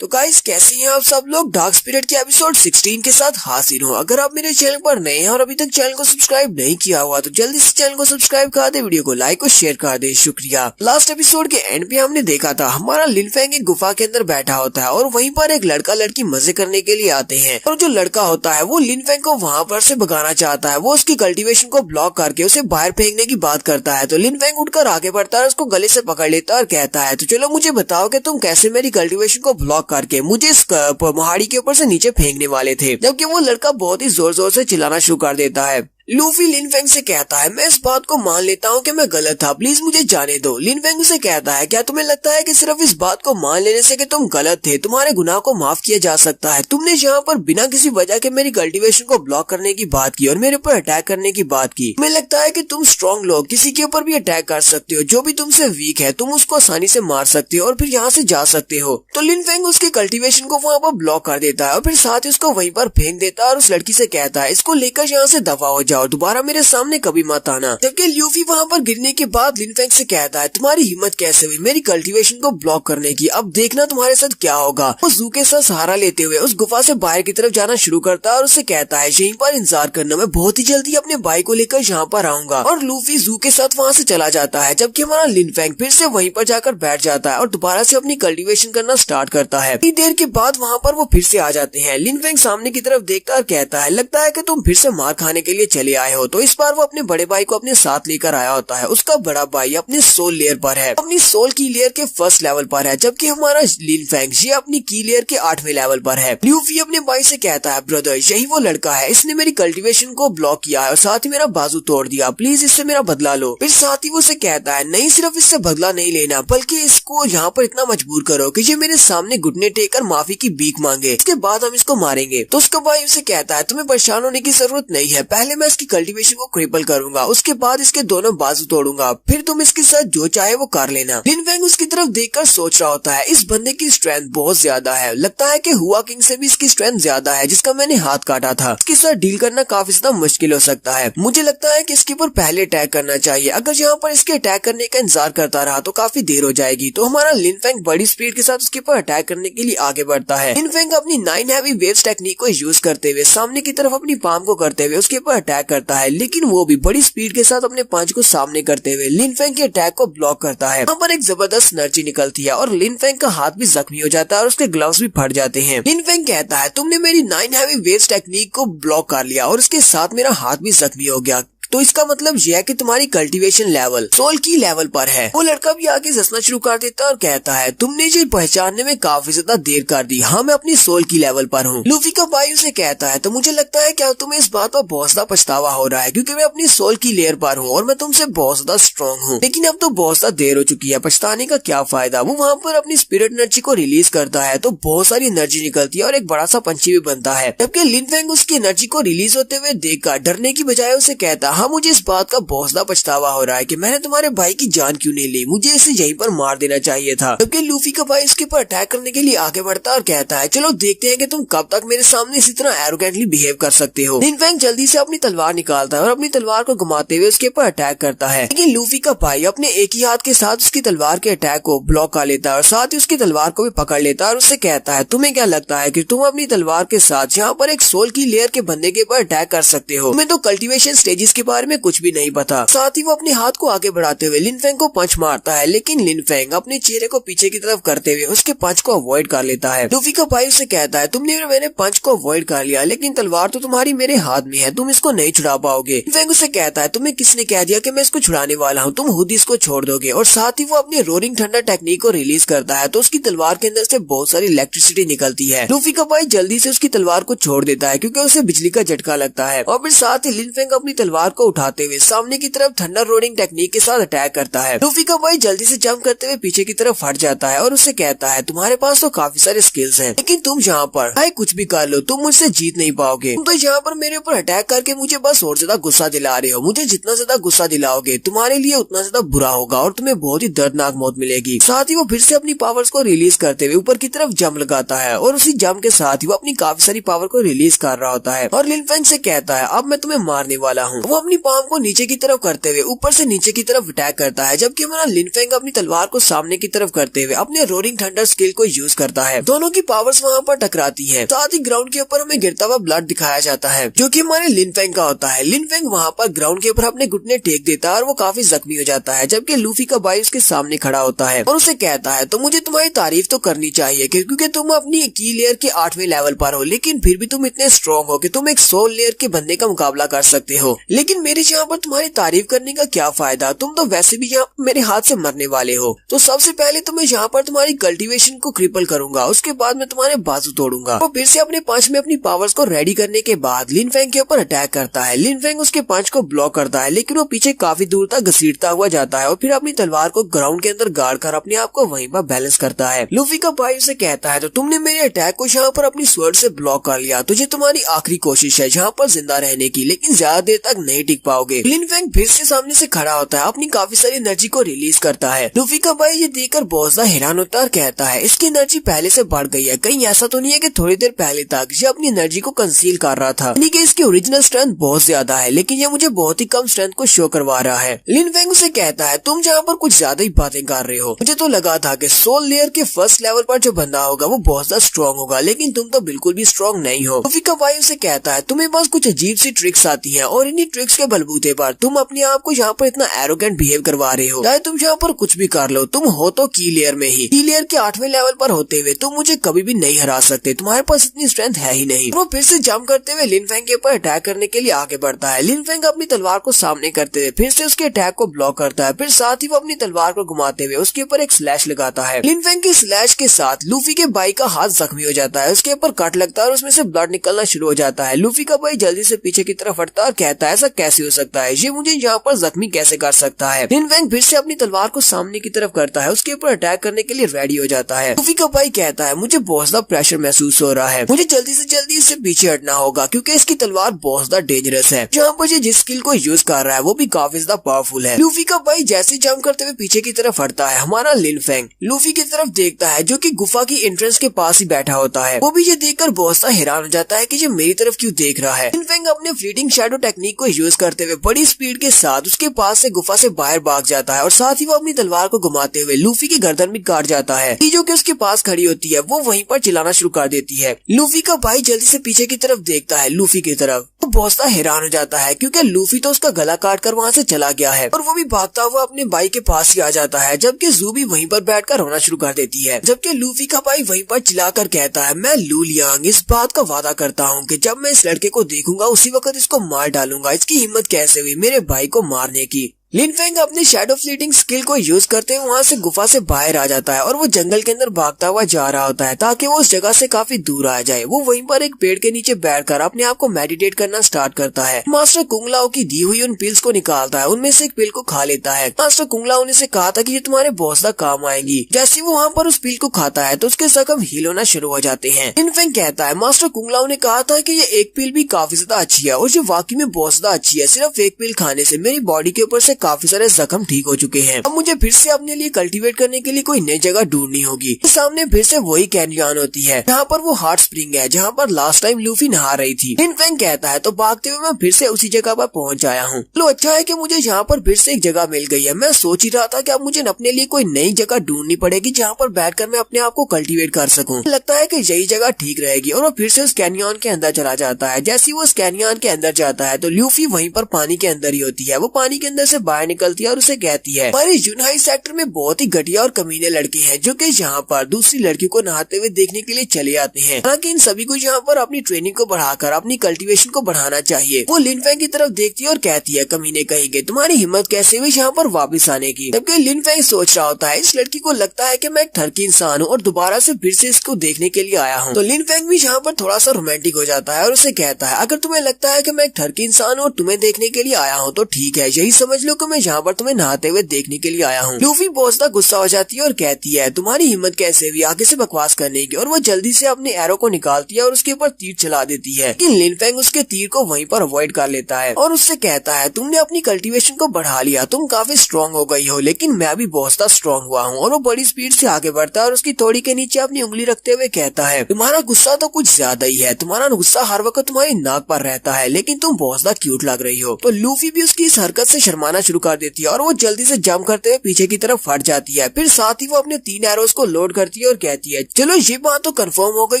तो गाइस कैसे हैं आप सब लोग, डार्क स्पिरिट के एपिसोड 16 के साथ हाजिर हूँ। अगर आप मेरे चैनल पर नए हैं और अभी तक चैनल को सब्सक्राइब नहीं किया हुआ तो जल्दी से चैनल को सब्सक्राइब कर दे, वीडियो को लाइक और शेयर कर दे। शुक्रिया। लास्ट एपिसोड के एंड पे हमने देखा था हमारा लिनफेंग एक गुफा के अंदर बैठा होता है और वहीं पर एक लड़का लड़की मजे करने के लिए आते हैं और जो लड़का होता है वो लिनफेंग को वहाँ पर से भगाना चाहता है। वो उसकी कल्टीवेशन को ब्लॉक करके उसे बाहर फेंकने की बात करता है। तो लिनफेंग उठकर आगे बढ़ता है, उसको गले से पकड़ लेता है और कहता है, तो चलो मुझे बताओ कि तुम कैसे मेरी कल्टीवेशन को ब्लॉक करके मुझे इस पहाड़ी के ऊपर से नीचे फेंकने वाले थे। जबकि वो लड़का बहुत ही जोर जोर से चिल्लाना शुरू कर देता है। लूफी लिनफेंग से कहता है, मैं इस बात को मान लेता हूँ कि मैं गलत था, प्लीज मुझे जाने दो। लिनफेंग से कहता है, क्या तुम्हें लगता है कि सिर्फ इस बात को मान लेने से कि तुम गलत थे तुम्हारे गुनाह को माफ किया जा सकता है? तुमने यहाँ पर बिना किसी वजह के मेरी कल्टीवेशन को ब्लॉक करने की बात की और मेरे ऊपर अटैक करने की बात की। तुम्हें लगता है कि तुम स्ट्रॉन्ग लोग किसी के ऊपर भी अटैक कर सकते हो, जो भी तुमसे वीक है तुम उसको आसानी से मार सकते हो और फिर यहाँ से जा सकते हो। तो लिनफेंग उसके कल्टीवेशन को वहाँ पर ब्लॉक कर देता है और फिर साथ ही उसको वहीं पर फेंक देता है और उस लड़की से कहता है, इसको लेकर यहाँ से दफा हो जाओ, दोबारा मेरे सामने कभी मत आना। जबकि लूफी वहाँ पर गिरने के बाद लिनफेंग से कहता है, तुम्हारी हिम्मत कैसे हुई मेरी कल्टीवेशन को ब्लॉक करने की, अब देखना तुम्हारे साथ क्या होगा। वो जू के साथ सहारा लेते हुए उस गुफा से बाहर की तरफ जाना शुरू करता है और उससे कहता है, यहीं पर इंतजार करना, मैं बहुत ही जल्दी अपने भाई को लेकर यहाँ पर आऊंगा। और लूफी जू के साथ वहाँ से चला जाता है, जबकि हमारा लिनफेंग फिर से वहीं पर जाकर बैठ जाता है और दोबारा से अपनी कल्टीवेशन करना स्टार्ट करता है। इतनी देर के बाद वहाँ पर वो फिर से आ जाते हैं। लिनफेंग सामने की तरफ देखता और कहता है, लगता है कि तुम फिर से मार खाने के लिए चले आए हो। तो इस बार वो अपने बड़े भाई को अपने साथ लेकर आया होता है। उसका बड़ा भाई अपने सोल लेयर पर है, अपनी सोल की लेयर के फर्स्ट लेवल पर है, जबकि हमारा लिनफेंग ये अपनी की लेयर के 8वें लेवल पर है। लूफी अपने भाई से कहता है, ब्रदर यही वो लड़का है, इसने मेरी कल्टीवेशन को ब्लॉक किया है और साथ ही मेरा बाजू तोड़ दिया, प्लीज इससे मेरा बदला लो। फिर साथ ही वो उसे कहता है, नहीं सिर्फ इससे बदला नहीं लेना बल्कि इसको यहाँ पर इतना मजबूर करो कि ये मेरे सामने घुटने टेक कर माफी की भीख मांगे, इसके बाद हम इसको मारेंगे। तो उसका भाई उसे कहता है, तुम्हें परेशान होने की जरूरत नहीं है, पहले मैं इसकी कल्टीवेशन को क्रिपल करूंगा, उसके बाद इसके दोनों बाजू तोड़ूंगा, फिर तुम इसके साथ जो चाहे वो कर लेना। लिनफेंग उसकी तरफ देखकर सोच रहा होता है, इस बंदे की स्ट्रेंथ बहुत ज्यादा है, लगता है कि हुआ किंग से भी इसकी स्ट्रेंथ ज्यादा है जिसका मैंने हाथ काटा था। इसके साथ डील करना काफी ज्यादा मुश्किल हो सकता है। मुझे लगता है कि इसके ऊपर पहले अटैक करना चाहिए, अगर यहाँ पर इसके अटैक करने का इंतजार करता रहा तो काफी देर हो जाएगी। तो हमारा लिनफेंग बड़ी स्पीड के साथ उसके ऊपर अटैक करने के लिए आगे बढ़ता है। लिनफेंग अपनी 9 हैवी वेव्स टेक्निक को यूज करते हुए सामने की तरफ अपनी पाम को करते हुए उसके ऊपर अटैक अटैक करता है, लेकिन वो भी बड़ी स्पीड के साथ अपने पंच को सामने करते हुए लिन फेंग के अटैक को ब्लॉक करता है। यहाँ पर एक जबरदस्त एनर्जी निकलती है और लिन फेंग का हाथ भी जख्मी हो जाता है और उसके ग्लव्स भी फट जाते हैं। लिन फेंग कहता है तुमने मेरी 9 हैवी वेव्स टेक्निक को ब्लॉक कर लिया और उसके साथ मेरा हाथ भी जख्मी हो गया, तो इसका मतलब यह है कि तुम्हारी कल्टीवेशन लेवल सोल की लेवल पर है। वो लड़का भी आगे हंसना शुरू कर देता है और कहता है तुमने ये पहचानने में काफी ज्यादा देर कर दी, हाँ मैं अपनी सोल की लेवल पर हूँ। लूफी का भाई उसे कहता है तो मुझे लगता है क्या तुम्हें इस बात पर बहुत ज्यादा पछतावा हो रहा है, क्योंकि मैं अपनी सोल की लेयर पर हूँ और मैं तुमसे बहुत ज्यादा स्ट्रॉन्ग हूँ, लेकिन अब तो बहुत ज्यादा देर हो चुकी है, पछताने का क्या फायदा। वो वहाँ पर अपनी स्पिरिट एनर्जी को रिलीज करता है तो बहुत सारी एनर्जी निकलती है और एक बड़ा सा पंछी भी बनता है, जबकि लिन फेंग उसकी एनर्जी को रिलीज होते हुए देखकर डरने की बजाय उसे कहता है हाँ मुझे इस बात का बहुत ज्यादा पछतावा हो रहा है कि मैंने तुम्हारे भाई की जान क्यों नहीं ली, मुझे इसे यहीं पर मार देना चाहिए था। जबकि लूफी का भाई उसके ऊपर अटैक करने के लिए आगे बढ़ता है और कहता है चलो देखते हैं कि तुम कब तक मेरे सामने इसी तरह एरोगेंटली बिहेव कर सकते हो। लिन फेंग जल्दी से अपनी तलवार निकालता है और अपनी तलवार को घुमाते हुए उसके ऊपर अटैक करता है, लेकिन लूफी का भाई अपने एक ही हाथ के साथ उसकी तलवार के अटैक को ब्लॉक कर लेता है और साथ ही उसकी तलवार को भी पकड़ लेता है और उससे कहता है तुम्हें क्या लगता है कि तुम अपनी तलवार के साथ यहाँ पर एक सोल की लेयर के बंदे के ऊपर अटैक कर सकते हो, तुम्हें तो कल्टीवेशन स्टेजेस के बारे में कुछ भी नहीं पता। साथ ही वो अपने हाथ को आगे बढ़ाते हुए लिन फेंग को पंच मारता है, लेकिन लिन फेंग अपने चेहरे को पीछे की तरफ करते हुए उसके पंच को अवॉइड कर लेता है। लूफी का भाई उसे कहता है तुमने मेरे पंच को अवॉइड कर लिया, लेकिन तलवार तो तुम्हारी मेरे हाथ में है, तुम इसको नहीं छुड़ा पाओगे। लिन फेंग उसे कहता है तुम्हें किसने कह दिया कि मैं इसको छुड़ाने वाला हूँ, तुम खुद ही इसको छोड़ दोगे। और साथ ही वो अपने रोरिंग थंडर टेक्निक को रिलीज करता है तो उसकी तलवार के अंदर से बहुत सारी इलेक्ट्रिसिटी निकलती है। लूफी का भाई जल्दी से उसकी तलवार को छोड़ देता है क्योंकि उसे बिजली का झटका लगता है और फिर साथ ही लिन फेंग अपनी तलवार को उठाते हुए सामने की तरफ थंडर रोरिंग टेक्निक के साथ अटैक करता है। लूफी का भाई जल्दी से जंप करते हुए पीछे की तरफ हट जाता है और उससे कहता है तुम्हारे पास तो काफी सारे स्किल्स हैं, लेकिन तुम यहाँ पर चाहे कुछ भी कर लो तुम मुझसे जीत नहीं पाओगे। तुम तो यहाँ पर मेरे ऊपर अटैक करके मुझे बस और ज्यादा गुस्सा दिला रहे हो, मुझे जितना ज्यादा गुस्सा दिलाओगे तुम्हारे लिए उतना ज्यादा बुरा होगा और तुम्हें बहुत ही दर्दनाक मौत मिलेगी। साथ ही वो फिर से अपनी पावर्स को रिलीज करते हुए ऊपर की तरफ जंप लगाता है और उसी जंप के साथ ही वो अपनी काफी सारी पावर को रिलीज कर रहा होता है और लिन फेंग से कहता है अब मैं तुम्हें मारने वाला हूँ। वो अपनी पाम को नीचे की तरफ करते हुए ऊपर से नीचे की तरफ अटैक करता है, जबकि हमारा लिन फेंग अपनी तलवार को सामने की तरफ करते हुए अपने रोरिंग थंडर स्किल को यूज करता है। दोनों की पावर्स वहाँ पर टकराती है। साथ ही ग्राउंड के ऊपर हमें गिरता हुआ ब्लड दिखाया जाता है जो कि हमारे लिन फेंग का होता है। लिन फेंग वहाँ पर ग्राउंड के ऊपर अपने घुटने टेक देता है और वो काफी जख्मी हो जाता है, जबकि लूफी का भाई उसके सामने खड़ा होता है और उसे कहता है तो मुझे तुम्हारी तारीफ तो करनी चाहिए क्योंकि तुम अपनी की लेयर के 8वें लेवल पर हो, लेकिन फिर भी तुम इतने स्ट्रॉन्ग हो कि तुम एक सोल लेयर के बंदे का मुकाबला कर सकते हो। लेकिन मेरे यहाँ पर तुम्हारी तारीफ करने का क्या फायदा, तुम तो वैसे भी यहाँ मेरे हाथ से मरने वाले हो। तो सबसे पहले तो मैं यहाँ पर तुम्हारी कल्टीवेशन को क्रिपल करूंगा, उसके बाद मैं तुम्हारे बाजू तोड़ूंगा। और फिर से अपने पंच में अपनी पावर्स को रेडी करने के बाद लिन फेंग के ऊपर अटैक करता है। लिन फेंग उसके पंच को ब्लॉक करता है, लेकिन वो पीछे काफी दूर तक घसीटता हुआ जाता है और फिर अपनी तलवार को ग्राउंड के अंदर गाड़ कर अपने आप को वहीं पर बैलेंस करता है। लूफी का भाई उसे कहता है तो तुमने मेरे अटैक को यहाँ पर अपनी स्वर्ड से ब्लॉक कर लिया, तुझे तुम्हारी आखिरी कोशिश है यहाँ पर जिंदा रहने की, लेकिन ज्यादा देर तक नहीं टिक पाओगे। लिन फेंग फिर से सामने से खड़ा होता है, अपनी काफी सारी एनर्जी को रिलीज करता है। लूफी का भाई ये देखकर बहुत ज्यादा हैरान होता है और कहता है इसकी एनर्जी पहले से बढ़ गई है, कहीं ऐसा तो नहीं है कि थोड़ी देर पहले तक ये अपनी एनर्जी को कंसील कर रहा था, यानी कि इसकी ओरिजिनल स्ट्रेंथ बहुत ज्यादा है, लेकिन ये मुझे बहुत ही कम स्ट्रेंथ को शो करवा रहा है। लिन फेंग उसे कहता है तुम जहाँ पर कुछ ज्यादा ही बातें कर रहे हो, मुझे तो लगा था कि सोल लेयर के फर्स्ट लेवल पर जो बंदा होगा वो बहुत ज्यादा स्ट्रॉन्ग होगा, लेकिन तुम तो बिल्कुल भी स्ट्रॉन्ग नहीं हो। लूफी का भाई उसे कहता है तुम्हें बस कुछ अजीब सी ट्रिक्स आती हैं और इन्हीं ट्रिक्स के बलबूते पर तुम अपने आप को यहाँ पर इतना एरोगेंट बिहेव करवा रहे हो, चाहे तुम यहाँ पर कुछ भी कर लो, तुम हो तो की लेयर में ही, की लेयर के 8वें लेवल पर होते हुए तुम मुझे कभी भी नहीं हरा सकते, तुम्हारे पास इतनी स्ट्रेंथ है ही नहीं। वो फिर से जंप करते हुए लिन फेंग के ऊपर अटैक करने के लिए आगे बढ़ता है। लिन फेंग अपनी तलवार को सामने करते हुए फिर से उसके अटैक को ब्लॉक करता है, फिर साथ ही वो अपनी तलवार को घुमाते हुए उसके ऊपर एक स्लैश लगाता है। लिन फेंग की स्लैश के साथ लूफी के भाई का हाथ जख्मी हो जाता है, उसके ऊपर कट लगता है और उसमें से ब्लड निकलना शुरू हो जाता है। लूफी का भाई जल्दी से पीछे की तरफ हटता है और कहता है ऐसा कैसे हो सकता है, ये मुझे यहाँ पर जख्मी कैसे कर सकता है। लिन फेंग फिर से अपनी तलवार को सामने की तरफ करता है, उसके ऊपर अटैक करने के लिए रेडी हो जाता है। लूफी का भाई कहता है मुझे बहुत ज्यादा प्रेशर महसूस हो रहा है, मुझे जल्दी से जल्दी इससे पीछे हटना होगा क्योंकि इसकी तलवार बहुत ज्यादा डेंजरस है। जहाँ पर ये जिस स्किल को यूज कर रहा है वो भी काफी ज्यादा पावरफुल है। लूफी का भाई जैसे जंप करते हुए पीछे की तरफ हटता है, हमारा लिन फेंग लूफी की तरफ देखता है जो कि गुफा की एंट्रेंस के पास ही बैठा होता है। वो भी ये देखकर बहुत सा हैरान हो जाता है कि ये मेरी तरफ क्यों देख रहा है। लिन फेंग अपने फ्लीटिंग शैडो टेक्निक को यूज यूज करते हुए बड़ी स्पीड के साथ उसके पास से गुफा से बाहर भाग जाता है और साथ ही वो अपनी तलवार को घुमाते हुए लूफी की गर्दन भी काट जाता है। जो कि उसके पास खड़ी होती है वो वहीं पर चिल्लाना शुरू कर देती है। लूफी का भाई जल्दी से पीछे की तरफ देखता है लूफी की तरफ। वो बहुत सा हैरान हो जाता है क्योंकि लूफी तो उसका गला काट कर वहाँ से चला गया है और वो भी भागता हुआ अपने भाई के पास ही आ जाता है, जबकि जू भी वहीं पर बैठकर रोना शुरू कर देती है। जबकि लूफी का भाई वहीं पर चिल्लाकर कहता है, मैं लू लियांग इस बात का वादा करता हूँ कि जब मैं इस लड़के को देखूंगा उसी वक्त इसको मार डालूंगा। इसकी हिम्मत कैसे हुई मेरे भाई को मारने की। लिन फेंग अपनी शैडो फ्लीटिंग स्किल को यूज करते हुए वहाँ से गुफा से बाहर आ जाता है और वो जंगल के अंदर भागता हुआ जा रहा होता है ताकि वो उस जगह से काफी दूर आ जाए। वो वहीं पर एक पेड़ के नीचे बैठकर अपने आप को मेडिटेट करना स्टार्ट करता है। मास्टर कुंगलाओ की दी हुई उन पिल्स को निकालता है, उनमें से एक पिल को खा लेता है। मास्टर कुंगलाओ ने से कहा था कि ये तुम्हारे बहुत ज्यादा काम आएंगी। जैसे वो वहाँ पर उस पिल को खाता है तो उसके जख्म हील होना शुरू हो जाते हैं। लिन फेंग कहता है, मास्टर कुंगलाओ ने कहा था कि ये एक पिल भी काफी ज्यादा अच्छी है और ये वाकई में बहुत ज्यादा अच्छी है। सिर्फ एक पिल खाने से मेरी बॉडी के ऊपर से काफी सारे जख्म ठीक हो चुके हैं। अब मुझे फिर से अपने लिए कल्टीवेट करने के लिए कोई नई जगह ढूंढनी होगी। सामने फिर से वही कैनियन होती है जहाँ पर वो हॉट स्प्रिंग है जहाँ पर लास्ट टाइम लूफी नहा रही थी। लिन फेंग कहता है, तो भागते हुए मैं फिर से उसी जगह पर पहुँच आया हूँ। लो अच्छा है कि मुझे यहाँ पर फिर से एक जगह मिल गई है। मैं सोच ही रहा था कि अब मुझे अपने लिए कोई नई जगह ढूंढनी पड़ेगी जहाँ पर बैठकर मैं अपने आप को कल्टीवेट कर सकूँ। लगता है कि यही जगह ठीक रहेगी और वो फिर से उस कैनियन के अंदर चला जाता है। जैसे ही वो उस कैनियन के अंदर जाता है तो लूफी वहीं पर पानी के अंदर ही होती है। वो पानी के अंदर से बाहर निकलती है और उसे कहती है, यूनहाई सेक्टर में बहुत ही घटिया और कमीने लड़के हैं जो कि यहाँ पर दूसरी लड़की को नहाते हुए देखने के लिए चले आते हैं। हालांकि इन सभी को यहाँ पर अपनी ट्रेनिंग को बढ़ाकर अपनी कल्टीवेशन को बढ़ाना चाहिए। वो लिन फेंग की तरफ देखती है और कहती है, कमीने कहेंगे तुम्हारी हिम्मत कैसे हुई यहाँ पर वापस आने की। जबकि लिन फेंग सोच रहा होता है इस लड़की को लगता है कि मैं एक ठरकी इंसान हूँ और दोबारा से फिर से इसको देखने के लिए आया हूँ। तो लिन फेंग भी यहाँ पर थोड़ा सा रोमांटिक हो जाता है और उसे कहता है, अगर तुम्हें लगता है कि मैं एक ठरकी इंसान हूँ और तुम्हें देखने के लिए आया हूँ तो ठीक है, यही समझ लो कि मैं यहाँ पर तुम्हें नहाते हुए देखने के लिए आया हूँ। लूफी बहुत ज्यादा गुस्सा हो जाती है और कहती है, तुम्हारी हिम्मत कैसे हुई आगे से बकवास करने की। और वो जल्दी से अपने एरो को निकालती है और उसके ऊपर तीर चला देती है। लेकिन लिन फेंग उसके तीर को वहीं पर अवॉइड कर लेता है और उससे कहता है, तुमने अपनी कल्टीवेशन को बढ़ा लिया, तुम काफी स्ट्रॉन्ग हो गई हो, लेकिन मैं भी बहुत ज्यादा स्ट्रॉन्ग हुआ हूँ। और वो बड़ी स्पीड से आगे बढ़ता है और उसकी थोड़ी के नीचे अपनी उंगली रखते हुए कहता है, तुम्हारा गुस्सा तो कुछ ज्यादा ही है। तुम्हारा गुस्सा हर वक्त तुम्हारी नाक पर रहता है, लेकिन तुम बहुत ज्यादा क्यूट लग रही हो। तो लूफी भी उसकी इस हरकत से शर्माना शुरू कर देती है और वो जल्दी से जंप करते हुए पीछे की तरफ हट जाती है। फिर साथ ही वो अपने 3 एरोस को लोड करती है और कहती है, चलो ये बात तो कंफर्म हो गई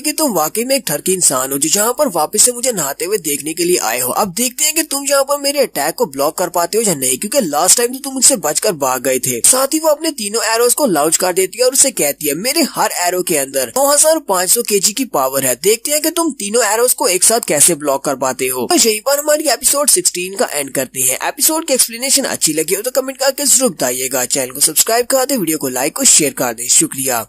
कि तुम वाकई में एक ठरकी इंसान हो जो यहाँ पर वापस से मुझे नहाते हुए देखने के लिए आए हो। अब देखते हैं कि तुम यहाँ पर मेरे अटैक को ब्लॉक कर पाते हो या नहीं, क्योंकि लास्ट टाइम तो तुम मुझसे बचकर भाग गए थे। साथ ही वो अपने तीनों एरोस को लॉन्च कर देती है और उसे कहती है, मेरे हर एरो के अंदर 9500 kg की पावर है। देखते हैं कि तुम तीनों एरोस को एक साथ कैसे ब्लॉक कर पाते हो। तो यहीं पर हमारी एपिसोड 16 का एंड करते हैं। एपिसोड की एक्सप्लेनेशन अच्छी लगी हो तो कमेंट करके जरूर बताइएगा। चैनल को सब्सक्राइब कर दे, वीडियो को लाइक और शेयर कर दे। शुक्रिया।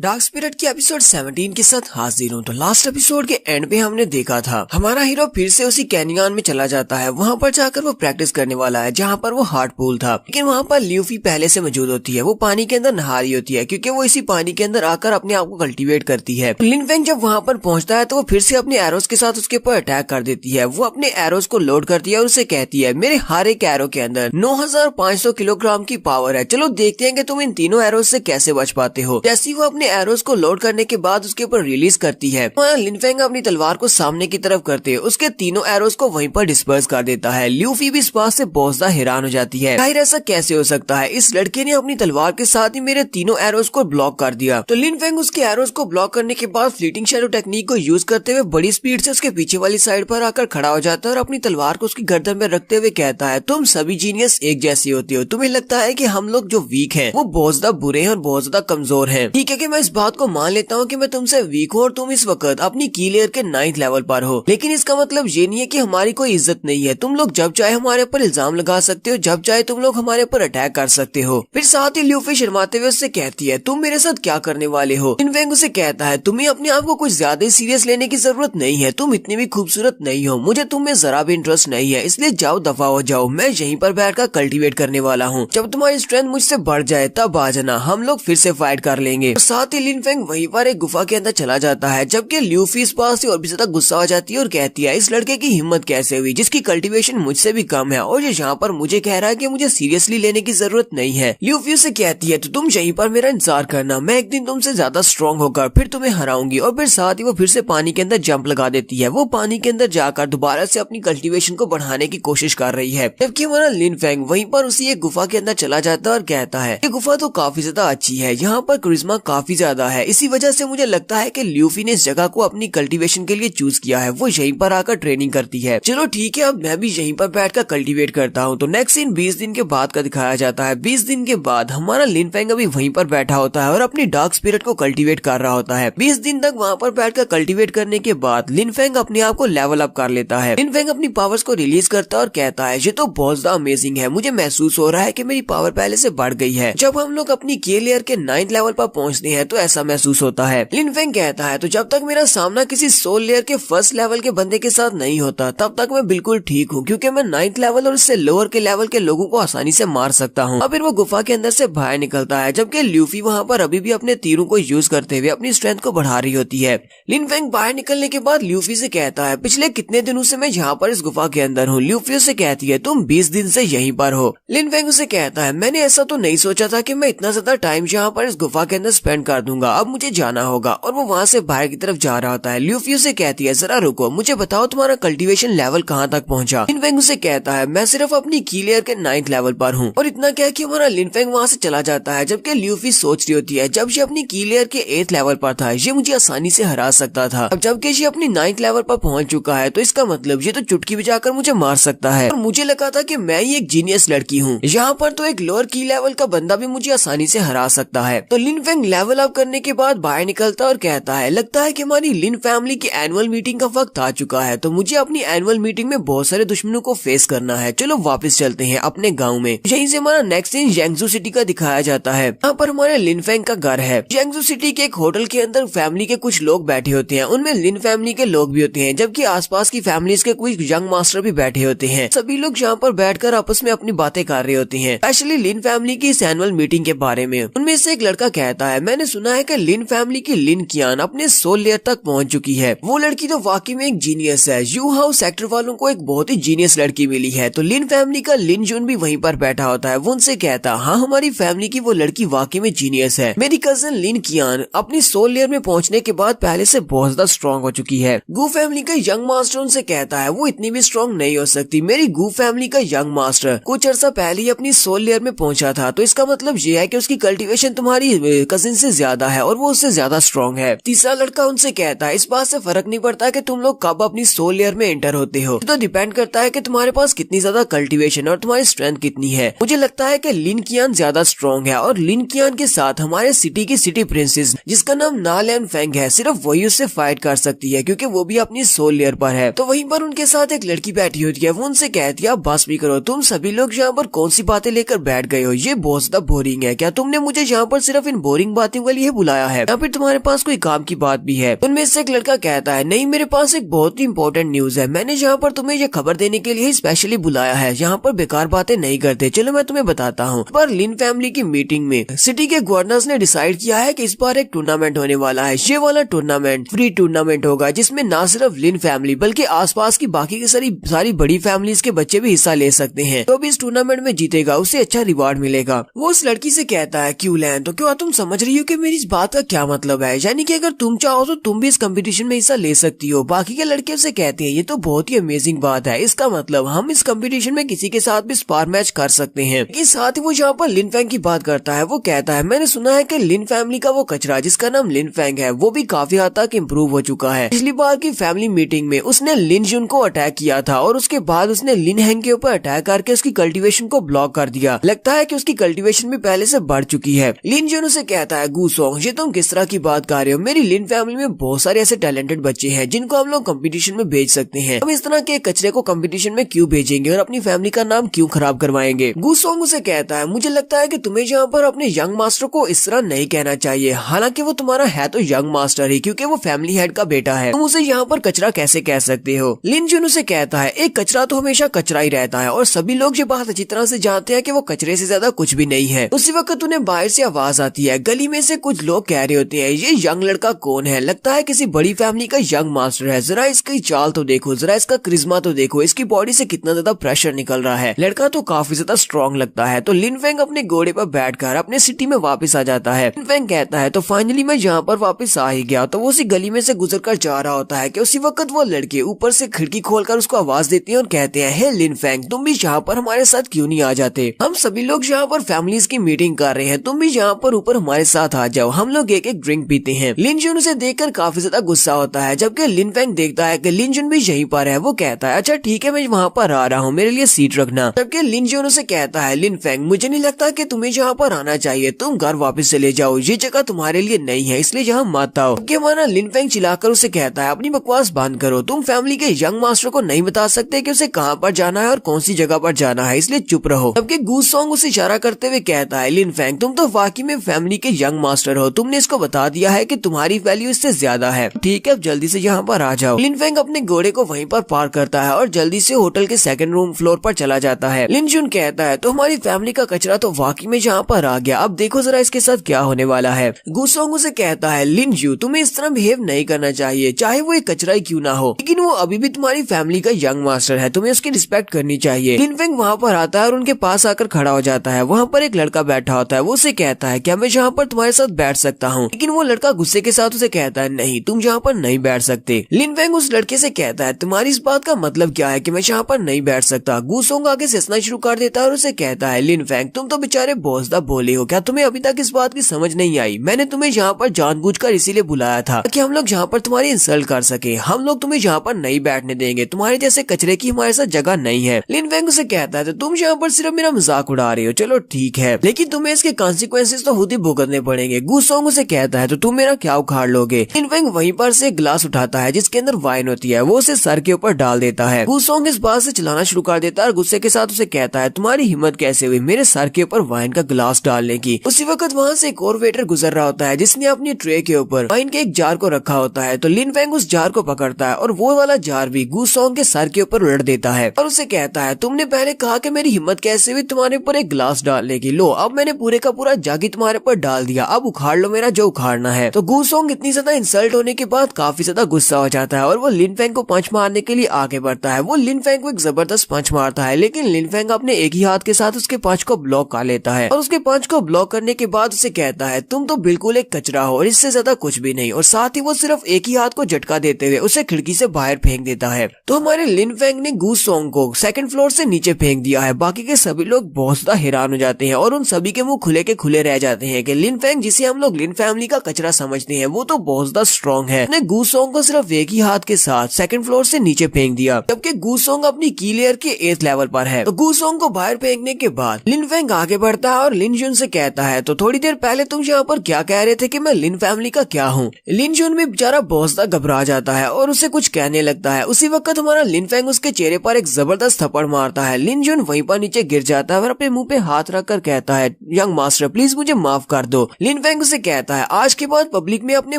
डार्क स्पिरिट की एपिसोड 17 के साथ हाजिर हूँ। तो लास्ट एपिसोड के एंड पे हमने देखा था हमारा हीरो फिर से उसी कैनियन में चला जाता है। वहाँ पर जाकर वो प्रैक्टिस करने वाला है जहाँ पर वो हार्ट पूल था, लेकिन वहाँ पर ल्यूफी पहले से मौजूद होती है। वो पानी के अंदर नहा रही होती है क्योंकि वो इसी पानी के अंदर आकर अपने आप को कल्टीवेट करती है। लिन फेंग जब वहाँ पर पहुँचता है तो वो फिर से अपने एरोस के साथ उसके ऊपर अटैक कर देती है। वो अपने एरोस को लोड करती है और उसे कहती है, मेरे हर एक एरो के अंदर 9500 किलोग्राम की पावर है। चलो देखते हैं कि तुम इन तीनों एरोस से कैसे बच पाते हो। जैसे ही वो अपने एरोस को लोड करने के बाद उसके ऊपर रिलीज करती है, लिन फेंग अपनी तलवार को सामने की तरफ करते उसके तीनों एरोस को वहीं पर डिस्पर्स कर देता है। ल्यूफी भी इस बात से बहुत ज्यादा हैरान हो जाती है, जाहिर ऐसा कैसे हो सकता है, इस लड़के ने अपनी तलवार के साथ ही मेरे तीनों एरोस को ब्लॉक कर दिया। तो लिन फेंग उसके एरोस को ब्लॉक करने के बाद फ्लीटिंग शैडो टेक्निक को यूज करते हुए बड़ी स्पीड से उसके पीछे वाली साइड पर आकर खड़ा हो जाता है और अपनी तलवार को उसकी गर्दन में रखते हुए कहता है, तुम सभी जीनियस एक जैसी होती हो। तुम्हें लगता है कि हम लोग जो वीक हैं वो बहुत ज्यादा बुरे हैं और बहुत ज्यादा कमजोर हैं। ठीक है कि मैं इस बात को मान लेता हूँ कि मैं तुमसे वीक हूँ और तुम इस वक्त अपनी की लेयर के 9th लेवल पर हो, लेकिन इसका मतलब ये नहीं है कि हमारी कोई इज्जत नहीं है। तुम लोग जब चाहे हमारे ऊपर इल्जाम लगा सकते हो, जब चाहे तुम लोग हमारे ऊपर अटैक कर सकते हो। फिर साथ ही ल्यूफी शर्माते हुए उससे कहती है, तुम मेरे साथ क्या करने वाले हो। लिन फेंग उसे कहता है, तुम्हें अपने आप को कुछ ज्यादा सीरियस लेने की जरूरत नहीं है, तुम इतनी भी खूबसूरत नहीं हो, मुझे तुम में जरा भी इंटरेस्ट नहीं है, इसलिए जाओ दफा हो जाओ। मैं यहीं पर बैठकर कल्टीवेट करने वाला हूँ। जब तुम्हारी स्ट्रेंथ मुझसे बढ़ जाए तब आ जाना, हम लोग फिर से फाइट कर लेंगे। साथ साथ ही लिन फेंग वहीं पर एक गुफा के अंदर चला जाता है, जबकि ल्यूफी इस बात से और भी ज्यादा गुस्सा हो जाती है और कहती है इस लड़के की हिम्मत कैसे हुई जिसकी कल्टीवेशन मुझसे भी कम है और ये यहाँ पर मुझे कह रहा है कि मुझे सीरियसली लेने की जरूरत नहीं है। ल्यूफी से कहती है तो तुम यहीं पर मेरा इंतजार करना, मैं एक दिन तुमसे ज्यादा स्ट्रॉन्ग होकर फिर तुम्हें हराऊंगी। और फिर साथ ही वो फिर से पानी के अंदर जंप लगा देती है। वो पानी के अंदर जाकर दोबारा से अपनी कल्टीवेशन को बढ़ाने की कोशिश कर रही है, जबकि हमारा लिन फेंग वहीं पर उसी एक गुफा के अंदर चला जाता है और कहता है ये गुफा तो काफी ज्यादा अच्छी है, यहाँ पर करिश्मा काफी ज्यादा है, इसी वजह से मुझे लगता है कि ल्यूफी ने इस जगह को अपनी कल्टीवेशन के लिए चूज किया है। वो यहीं पर आकर ट्रेनिंग करती है। चलो ठीक है, अब मैं भी यहीं पर बैठकर कल्टीवेट करता हूँ। तो नेक्स्ट सीन 20 दिन के बाद का दिखाया जाता है। 20 दिन के बाद हमारा लिन फेंग अभी वहीं पर बैठा होता है और अपनी डार्क स्पिरिट को कल्टीवेट कर रहा होता है। 20 दिन तक वहाँ पर बैठकर कल्टीवेट करने के बाद लिन फेंग अपने आप को लेवल अप कर लेता है। लिन फेंग अपनी पावर्स को रिलीज करता है और कहता है ये तो बहुत ज्यादा अमेजिंग है, मुझे महसूस हो रहा है कि मेरी पावर पहले से बढ़ गई है। जब हम लोग अपनी के लेयर के 9th लेवल पर पहुँचते हैं तो ऐसा महसूस होता है। लिन फेंग कहता है तो जब तक मेरा सामना किसी सोल लेयर के फर्स्ट लेवल के बंदे के साथ नहीं होता तब तक मैं बिल्कुल ठीक हूँ, क्योंकि मैं 9th लेवल और इससे लोअर के लेवल के लोगों को आसानी से मार सकता हूँ। अब फिर वो गुफा के अंदर से बाहर निकलता है, जबकि ल्यूफी वहाँ पर अभी भी अपने तीरों को यूज करते हुए अपनी स्ट्रेंथ को बढ़ा रही होती है। लिन फेंग बाहर निकलने के बाद ल्यूफी से कहता है पिछले कितने दिनों से मैं यहाँ पर इस गुफा के अंदर हूँ। ल्यूफी उसे कहती है तुम 20 दिन से यहीं पर हो। लिन फेंग उसे कहता है मैंने ऐसा तो नहीं सोचा था कि मैं इतना ज्यादा टाइम यहाँ पर इस गुफा के अंदर स्पेंड कर दूंगा, अब मुझे जाना होगा। और वो वहाँ से बाहर की तरफ जा रहा होता है। ल्यूफी उसे कहती है जरा रुको, मुझे बताओ तुम्हारा कल्टीवेशन लेवल कहाँ तक पहुँचा। लिन फेंग उसे कहता है मैं सिर्फ अपनी की लेयर के 9th लेवल पर हूँ। और इतना क्या कि हमारा लिन फेंग वहाँ से चला जाता है, जबकि ल्यूफी सोच रही होती है जब ये अपनी की लेयर के 8th लेवल पर था ये मुझे आसानी से हरा सकता था, अब जबकि ये अपनी 9th लेवल पर पहुँच चुका है तो इसका मतलब ये तो चुटकी बजाकर मुझे मार सकता है। और मुझे लगा था कि मैं ही एक जीनियस लड़की हूँ, यहाँ पर तो एक लोअर की लेवल का बंदा भी मुझे आसानी से हरा सकता है। तो लिन फेंग लेवल अप करने के बाद बाहर निकलता और कहता है लगता है कि हमारी लिन फैमिली की एनुअल मीटिंग का वक्त आ चुका है, तो मुझे अपनी एनुअल मीटिंग में बहुत सारे दुश्मनों को फेस करना है। चलो वापस चलते हैं अपने गाँव में। यहीं से हमारा नेक्स्ट सीन यांगजू सिटी का दिखाया जाता है। यहाँ पर हमारे लिन फेंग का घर है। यांगजू सिटी के एक होटल के अंदर फैमिली के कुछ लोग बैठे होते हैं, उनमें लिन फैमिली के लोग भी होते हैं, जबकि आसपास की फैमिलीज के कुछ यंग मास्टर भी बैठे होते हैं। सभी लोग यहाँ पर बैठकर आपस में अपनी बातें कर रहे होते हैं, स्पेशली लिन फैमिली की इस एनुअल मीटिंग के बारे में। उनमें से एक लड़का कहता है मैंने सुना है कि लिन फैमिली की लिन कियान अपने सोल लेयर तक पहुंच चुकी है। वो लड़की तो वाकई में एक जीनियस है। यू हाउस सेक्टर वालों को एक बहुत ही जीनियस लड़की मिली है। तो लिन फैमिली का लिन जून भी वहीं पर बैठा होता है। वो उनसे कहता हाँ हमारी फैमिली की वो लड़की वाकई में जीनियस है। मेरी कजन लिन कियान अपनी सोल लेयर में पहुंचने के बाद पहले से बहुत ज्यादा स्ट्रॉन्ग हो चुकी है। गू फैमिली का यंग मास्टर उनसे कहता है वो इतनी भी स्ट्रॉन्ग नहीं हो सकती। मेरी गू फैमिली का यंग मास्टर कुछ अर्सा पहले ही अपनी सोल लेयर में पहुंचा था, तो इसका मतलब ये है कि उसकी कल्टीवेशन तुम्हारी कजिन से ज्यादा है और वो उससे ज्यादा स्ट्रॉन्ग है। तीसरा लड़का उनसे कहता है इस बात से फर्क नहीं पड़ता कि तुम लोग कब अपनी सोल लेयर में एंटर होते हो, तो डिपेंड करता है कि तुम्हारे पास कितनी ज्यादा कल्टीवेशन और तुम्हारी स्ट्रेंथ कितनी है। मुझे लगता है कि लिन कियान ज्यादा स्ट्रॉन्ग है और लिन कियान के साथ हमारे सिटी की सिटी प्रिंसेस जिसका नाम ना लिन फेंग है सिर्फ वही उससे फाइट कर सकती है, क्योंकि वो भी अपनी सोल लेयर पर है। तो वहीं पर उनके साथ एक लड़की बैठी होती है। वो उनसे कहती है आप बस भी करो, तुम सभी लोग यहाँ पर कौन सी बातें लेकर बैठ गए हो, ये बहुत ज्यादा बोरिंग है। क्या तुमने मुझे यहाँ पर सिर्फ इन बोरिंग बातों के लिए बुलाया है या फिर तुम्हारे पास कोई काम की बात भी है। उनमें से एक लड़का कहता है नहीं मेरे पास एक बहुत ही इंपॉर्टेंट न्यूज है, मैंने यहाँ पर तुम्हें ये खबर देने के लिए स्पेशली बुलाया है। यहाँ पर बेकार बातें नहीं करते, चलो मैं तुम्हें बताता हूँ। पर लिन फैमिली की मीटिंग में सिटी के गवर्नर्स ने डिसाइड किया है कि इस बार एक टूर्नामेंट होने वाला है। ये वाला टूर्नामेंट फ्री टूर्नामेंट होगा जिसमें ना सिर्फ लिन फैमिली बल्कि आसपास की बाकी की सारी बड़ी फैमिलीज के बच्चे भी हिस्सा ले सकते हैं। तो भी इस टूर्नामेंट में जीतेगा उसे अच्छा रिवार्ड मिलेगा। वो उस लड़की से कहता है क्यों लैन, तो क्या तुम समझ रही हो कि मेरी इस बात का क्या मतलब है, यानी कि अगर तुम चाहो तो तुम भी इस कंपटीशन में हिस्सा ले सकती हो। बाकी के लड़के उसे कहते हैं ये तो बहुत ही अमेजिंग बात है, इसका मतलब हम इस कंपटीशन में किसी के साथ भी स्पार मैच कर सकते हैं। इसके साथ ही वो यहाँ पर लिन फेंग की बात करता है। वो कहता है मैंने सुना है कि लिन फैमिली का वो कचरा जिसका नाम लिन फेंग है वो भी काफी हद तक इम्प्रूव हो चुका है। पिछली बार की फैमिली मीटिंग में उसने लिन जुन को अटैक किया था और उसके बाद उसने लिन हैंग के ऊपर अटैक करके उसकी कल्टीवेशन को ब्लॉक कर दिया। लगता है कि उसकी कल्टीवेशन भी पहले से बढ़ चुकी है। लिन जुन उसे कहता है गूसोंग ये तुम किस तरह की बात कर रहे हो, मेरी लिन फैमिली में बहुत सारे ऐसे टैलेंटेड बच्चे हैं जिनको हम लोग कंपटीशन में भेज सकते हैं, हम इस तरह के कचरे को कंपटीशन में क्यों भेजेंगे और अपनी फैमिली का नाम क्यों खराब करवाएंगे। गूसोंग उसे कहता है मुझे लगता है कि तुम्हें यहाँ पर अपने यंग मास्टर को इस तरह नहीं कहना चाहिए, हालांकि वो तुम्हारा है तो यंग मास्टर ही क्योंकि वो फैमिली हेड का बेटा है, तुम उसे यहाँ पर कचरा कैसे कह सकते हो। लिन जुन उसे कहता है एक कचरा तो हमेशा कचरा ही रहता है और सभी लोग ये बात अच्छी तरह से जानते हैं कि वो कचरे से ज्यादा कुछ भी नहीं है। उसी वक्त उन्हें बाहर से आवाज आती है, गली में से से कुछ लोग कह रहे होते हैं ये यंग लड़का कौन है, लगता है किसी बड़ी फैमिली का यंग मास्टर है। जरा इसकी चाल तो देखो, जरा इसका क्रिश्मा तो देखो, इसकी बॉडी से कितना ज्यादा प्रेशर निकल रहा है। लड़का तो काफी ज्यादा स्ट्रॉन्ग लगता है। तो लिन फेंग अपने घोड़े पर बैठकर अपने सिटी में वापस आ जाता है। लिन फेंग कहता है तो फाइनली मैं यहाँ पर वापस आ ही गया। तो वो उसी गली में से गुजर कर जा रहा होता है कि उसी वक्त वो लड़के ऊपर से खिड़की खोलकर उसको आवाज देते हैं और कहते हैं हे लिन फेंग, तुम भी यहाँ पर हमारे साथ क्यों नहीं आ जाते? हम सभी लोग यहाँ पर फैमिलीज की मीटिंग कर रहे हैं, तुम भी यहाँ पर ऊपर हमारे साथ आ जाओ, हम लोग एक एक ड्रिंक पीते हैं। लिन जुन उसे देखकर काफी ज्यादा गुस्सा होता है। जबकि लिन फेंग देखता है कि लिन जुन भी यहीं पर है। वो कहता है अच्छा ठीक है, मैं वहाँ पर आ रहा हूँ, मेरे लिए सीट रखना। जबकि लिन जुन उसे कहता है लिन फेंग, मुझे नहीं लगता कि तुम्हें यहाँ पर आना चाहिए, तुम घर वापस चले जाओ, ये जगह तुम्हारे लिए नहीं है, इसलिए यहाँ मत आओ। हमारा लिन फेंग चिल्लाकर उसे कहता है अपनी बकवास बंद करो, तुम फैमिली के यंग मास्टर को नहीं बता सकते कि उसे कहाँ पर जाना है और कौन सी जगह पर जाना है, इसलिए चुप रहो। जबकि गूस सॉन्ग उसे इशारा करते हुए कहता है लिन फेंग, तुम तो वाकई में फैमिली के यंग मास्टर हो, तुमने इसको बता दिया है कि तुम्हारी वैल्यू इससे ज्यादा है, ठीक है अब जल्दी से यहाँ पर आ जाओ। लिन फेंग अपने घोड़े को वहीं पर पार्क करता है और जल्दी से होटल के सेकंड रूम फ्लोर पर चला जाता है। लिन जुन कहता है तो हमारी फैमिली का कचरा तो वाकई में यहाँ पर आ गया, अब देखो जरा इसके साथ क्या होने वाला है। गूस सॉन्ग उसे कहता है लिन जू, तुम्हें इस तरह बिहेव नहीं करना चाहिए, चाहे वो एक कचरा ही क्यों ना हो, लेकिन वो अभी भी तुम्हारी फैमिली का यंग मास्टर है, तुम्हें उसकी रिस्पेक्ट करनी चाहिए। लिन फेंग वहाँ पर आता है और उनके पास आकर खड़ा हो जाता है। वहाँ पर एक लड़का बैठा होता है। वो उसे कहता है क्या मैं यहाँ पर तुम्हारे साथ बैठ सकता हूँ? लेकिन वो लड़का गुस्से के साथ उसे कहता है नहीं, तुम यहाँ पर नहीं बैठ सकते। लिन फेंग उस लड़के से कहता है तुम्हारी इस बात का मतलब क्या है कि मैं यहाँ पर नहीं बैठ सकता? गूस सॉन्ग आगे से हंसना शुरू कर देता है और उसे कहता है लिन फेंग, तुम तो बेचारे बहुत ज्यादा बोले हो, क्या तुम्हें अभी तक इस बात की समझ नहीं आई? मैंने तुम्हें यहाँ पर जानबूझकर इसीलिए बुलाया था कि हम लोग यहाँ पर तुम्हारी इंसल्ट कर सके, हम लोग तुम्हें यहाँ पर नहीं बैठने देंगे, तुम्हारे जैसे कचरे की हमारे साथ जगह नहीं है। लिन फेंग उसे कहता है तो तुम यहाँ पर सिर्फ मेरा मजाक उड़ा रहे हो, चलो ठीक है, लेकिन तुम्हें इसके कॉन्सिक्वेंसेस तो खुद ही भुगतने पड़ेंगे। गूस सॉन्ग उसे कहता है तो तुम मेरा क्या उखाड़ लोगे? लिन फेंग वहीं पर से एक ग्लास उठाता है जिसके अंदर वाइन होती है, वो उसे सर के ऊपर डाल देता है। गूस सॉन्ग इस बात से चलाना शुरू कर देता है और गुस्से के साथ उसे कहता है तुम्हारी हिम्मत कैसे हुई मेरे सर के ऊपर वाइन का ग्लास डालने की? उसी वक्त वहाँ से एक और वेटर गुजर रहा होता है जिसने अपनी ट्रे के ऊपर वाइन के एक जार को रखा होता है। तो लिन फेंग उस जार को पकड़ता है और वो वाला जार भी गूस सॉन्ग के सर के ऊपर उलट देता है और उसे कहता है तुमने पहले कहा कि मेरी हिम्मत कैसे हुई तुम्हारे ऊपर एक ग्लास डालने की, लो अब मैंने पूरे का पूरा जग ही तुम्हारे ऊपर डाल दिया, अब उखाड़ लो मेरा जो उखाड़ना है। तो गूस सॉन्ग इतनी ज्यादा इंसल्ट होने के बाद काफी ज्यादा गुस्सा हो जाता है और वो लिन फेंग को पंच मारने के लिए आगे बढ़ता है। वो लिन फेंग को एक जबरदस्त पंच मारता है, लेकिन लिन फेंग अपने एक ही हाथ के साथ उसके पंच को ब्लॉक कर लेता है और उसके पंच को ब्लॉक करने के बाद उसे कहता है तुम तो बिल्कुल एक कचरा हो और इससे ज्यादा कुछ भी नहीं, और साथ ही वो सिर्फ एक ही हाथ को झटका देते हुए उसे खिड़की से बाहर फेंक देता है। तो हमारे लिन फेंग ने गूस सॉन्ग को सेकंड फ्लोर से नीचे फेंक दिया है। बाकी के सभी लोग बहुत ज्यादा हैरान हो जाते हैं और उन सभी के मुंह खुले के खुले रह जाते हैं कि लिन फेंग जिसे हम लोग लिन फैमिली का कचरा समझते हैं वो तो बहुत ज्यादा स्ट्रॉन्ग है, उसने गूस सॉन्ग को सिर्फ एक ही हाथ के साथ सेकंड फ्लोर से नीचे फेंक दिया, जबकि गूस सॉन्ग अपनी की लेयर के 8th लेवल पर है। तो गूस सॉन्ग को बाहर फेंकने के बाद लिन फेंग आगे बढ़ता है और लिन जुन से कहता है तो थोड़ी देर पहले तुम यहाँ पर क्या कह रहे थे कि मैं लिन फैमिली का क्या हूँ? लिन जुन भी बेचारा बहुत ज्यादा घबरा जाता है और उसे कुछ कहने लगता है। उसी वक्त हमारा लिन फेंग उसके चेहरे पर एक जबरदस्त थप्पड़ मारता है। लिन जुन वहीं पर नीचे गिर जाता है और अपने मुंह पे हाथ रखकर कहता है यंग मास्टर प्लीज मुझे माफ कर दो। लिन फेंग उसे कहता है आज के बाद पब्लिक में अपने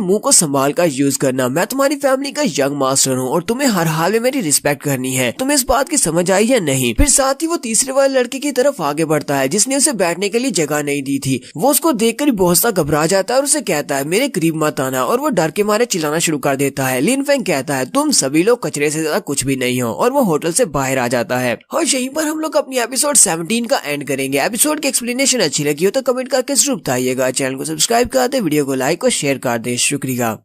मुंह को संभाल कर यूज करना, मैं तुम्हारी फैमिली का यंग मास्टर हूँ और तुम्हें हर हाल में मेरी रिस्पेक्ट करनी है, तुम्हें इस बात की समझ आई या नहीं? फिर साथ ही वो तीसरे वाले लड़के की तरफ आगे बढ़ता है जिसने उसे बैठने के लिए जगह नहीं दी थी। वो उसको देखकर बहुत सा घबरा जाता है और उसे कहता है मेरे करीब मत आना, और वो डर के मारे चिल्लाना शुरू कर देता है। लिन फेंग कहता है तुम सभी लोग कचरे से ज्यादा कुछ भी नहीं हो, और वो होटल से बाहर आ जाता है। और यहीं पर हम लोग अपनी एपिसोड 17 का एंड करेंगे। एपिसोड की एक्सप्लेनेशन अच्छी लगी हो तो कमेंट करके जरूर बताइएगा। चैनल को सब्सक्राइब कर दे, वीडियो को लाइक और शेयर कर दे। शुक्रिया।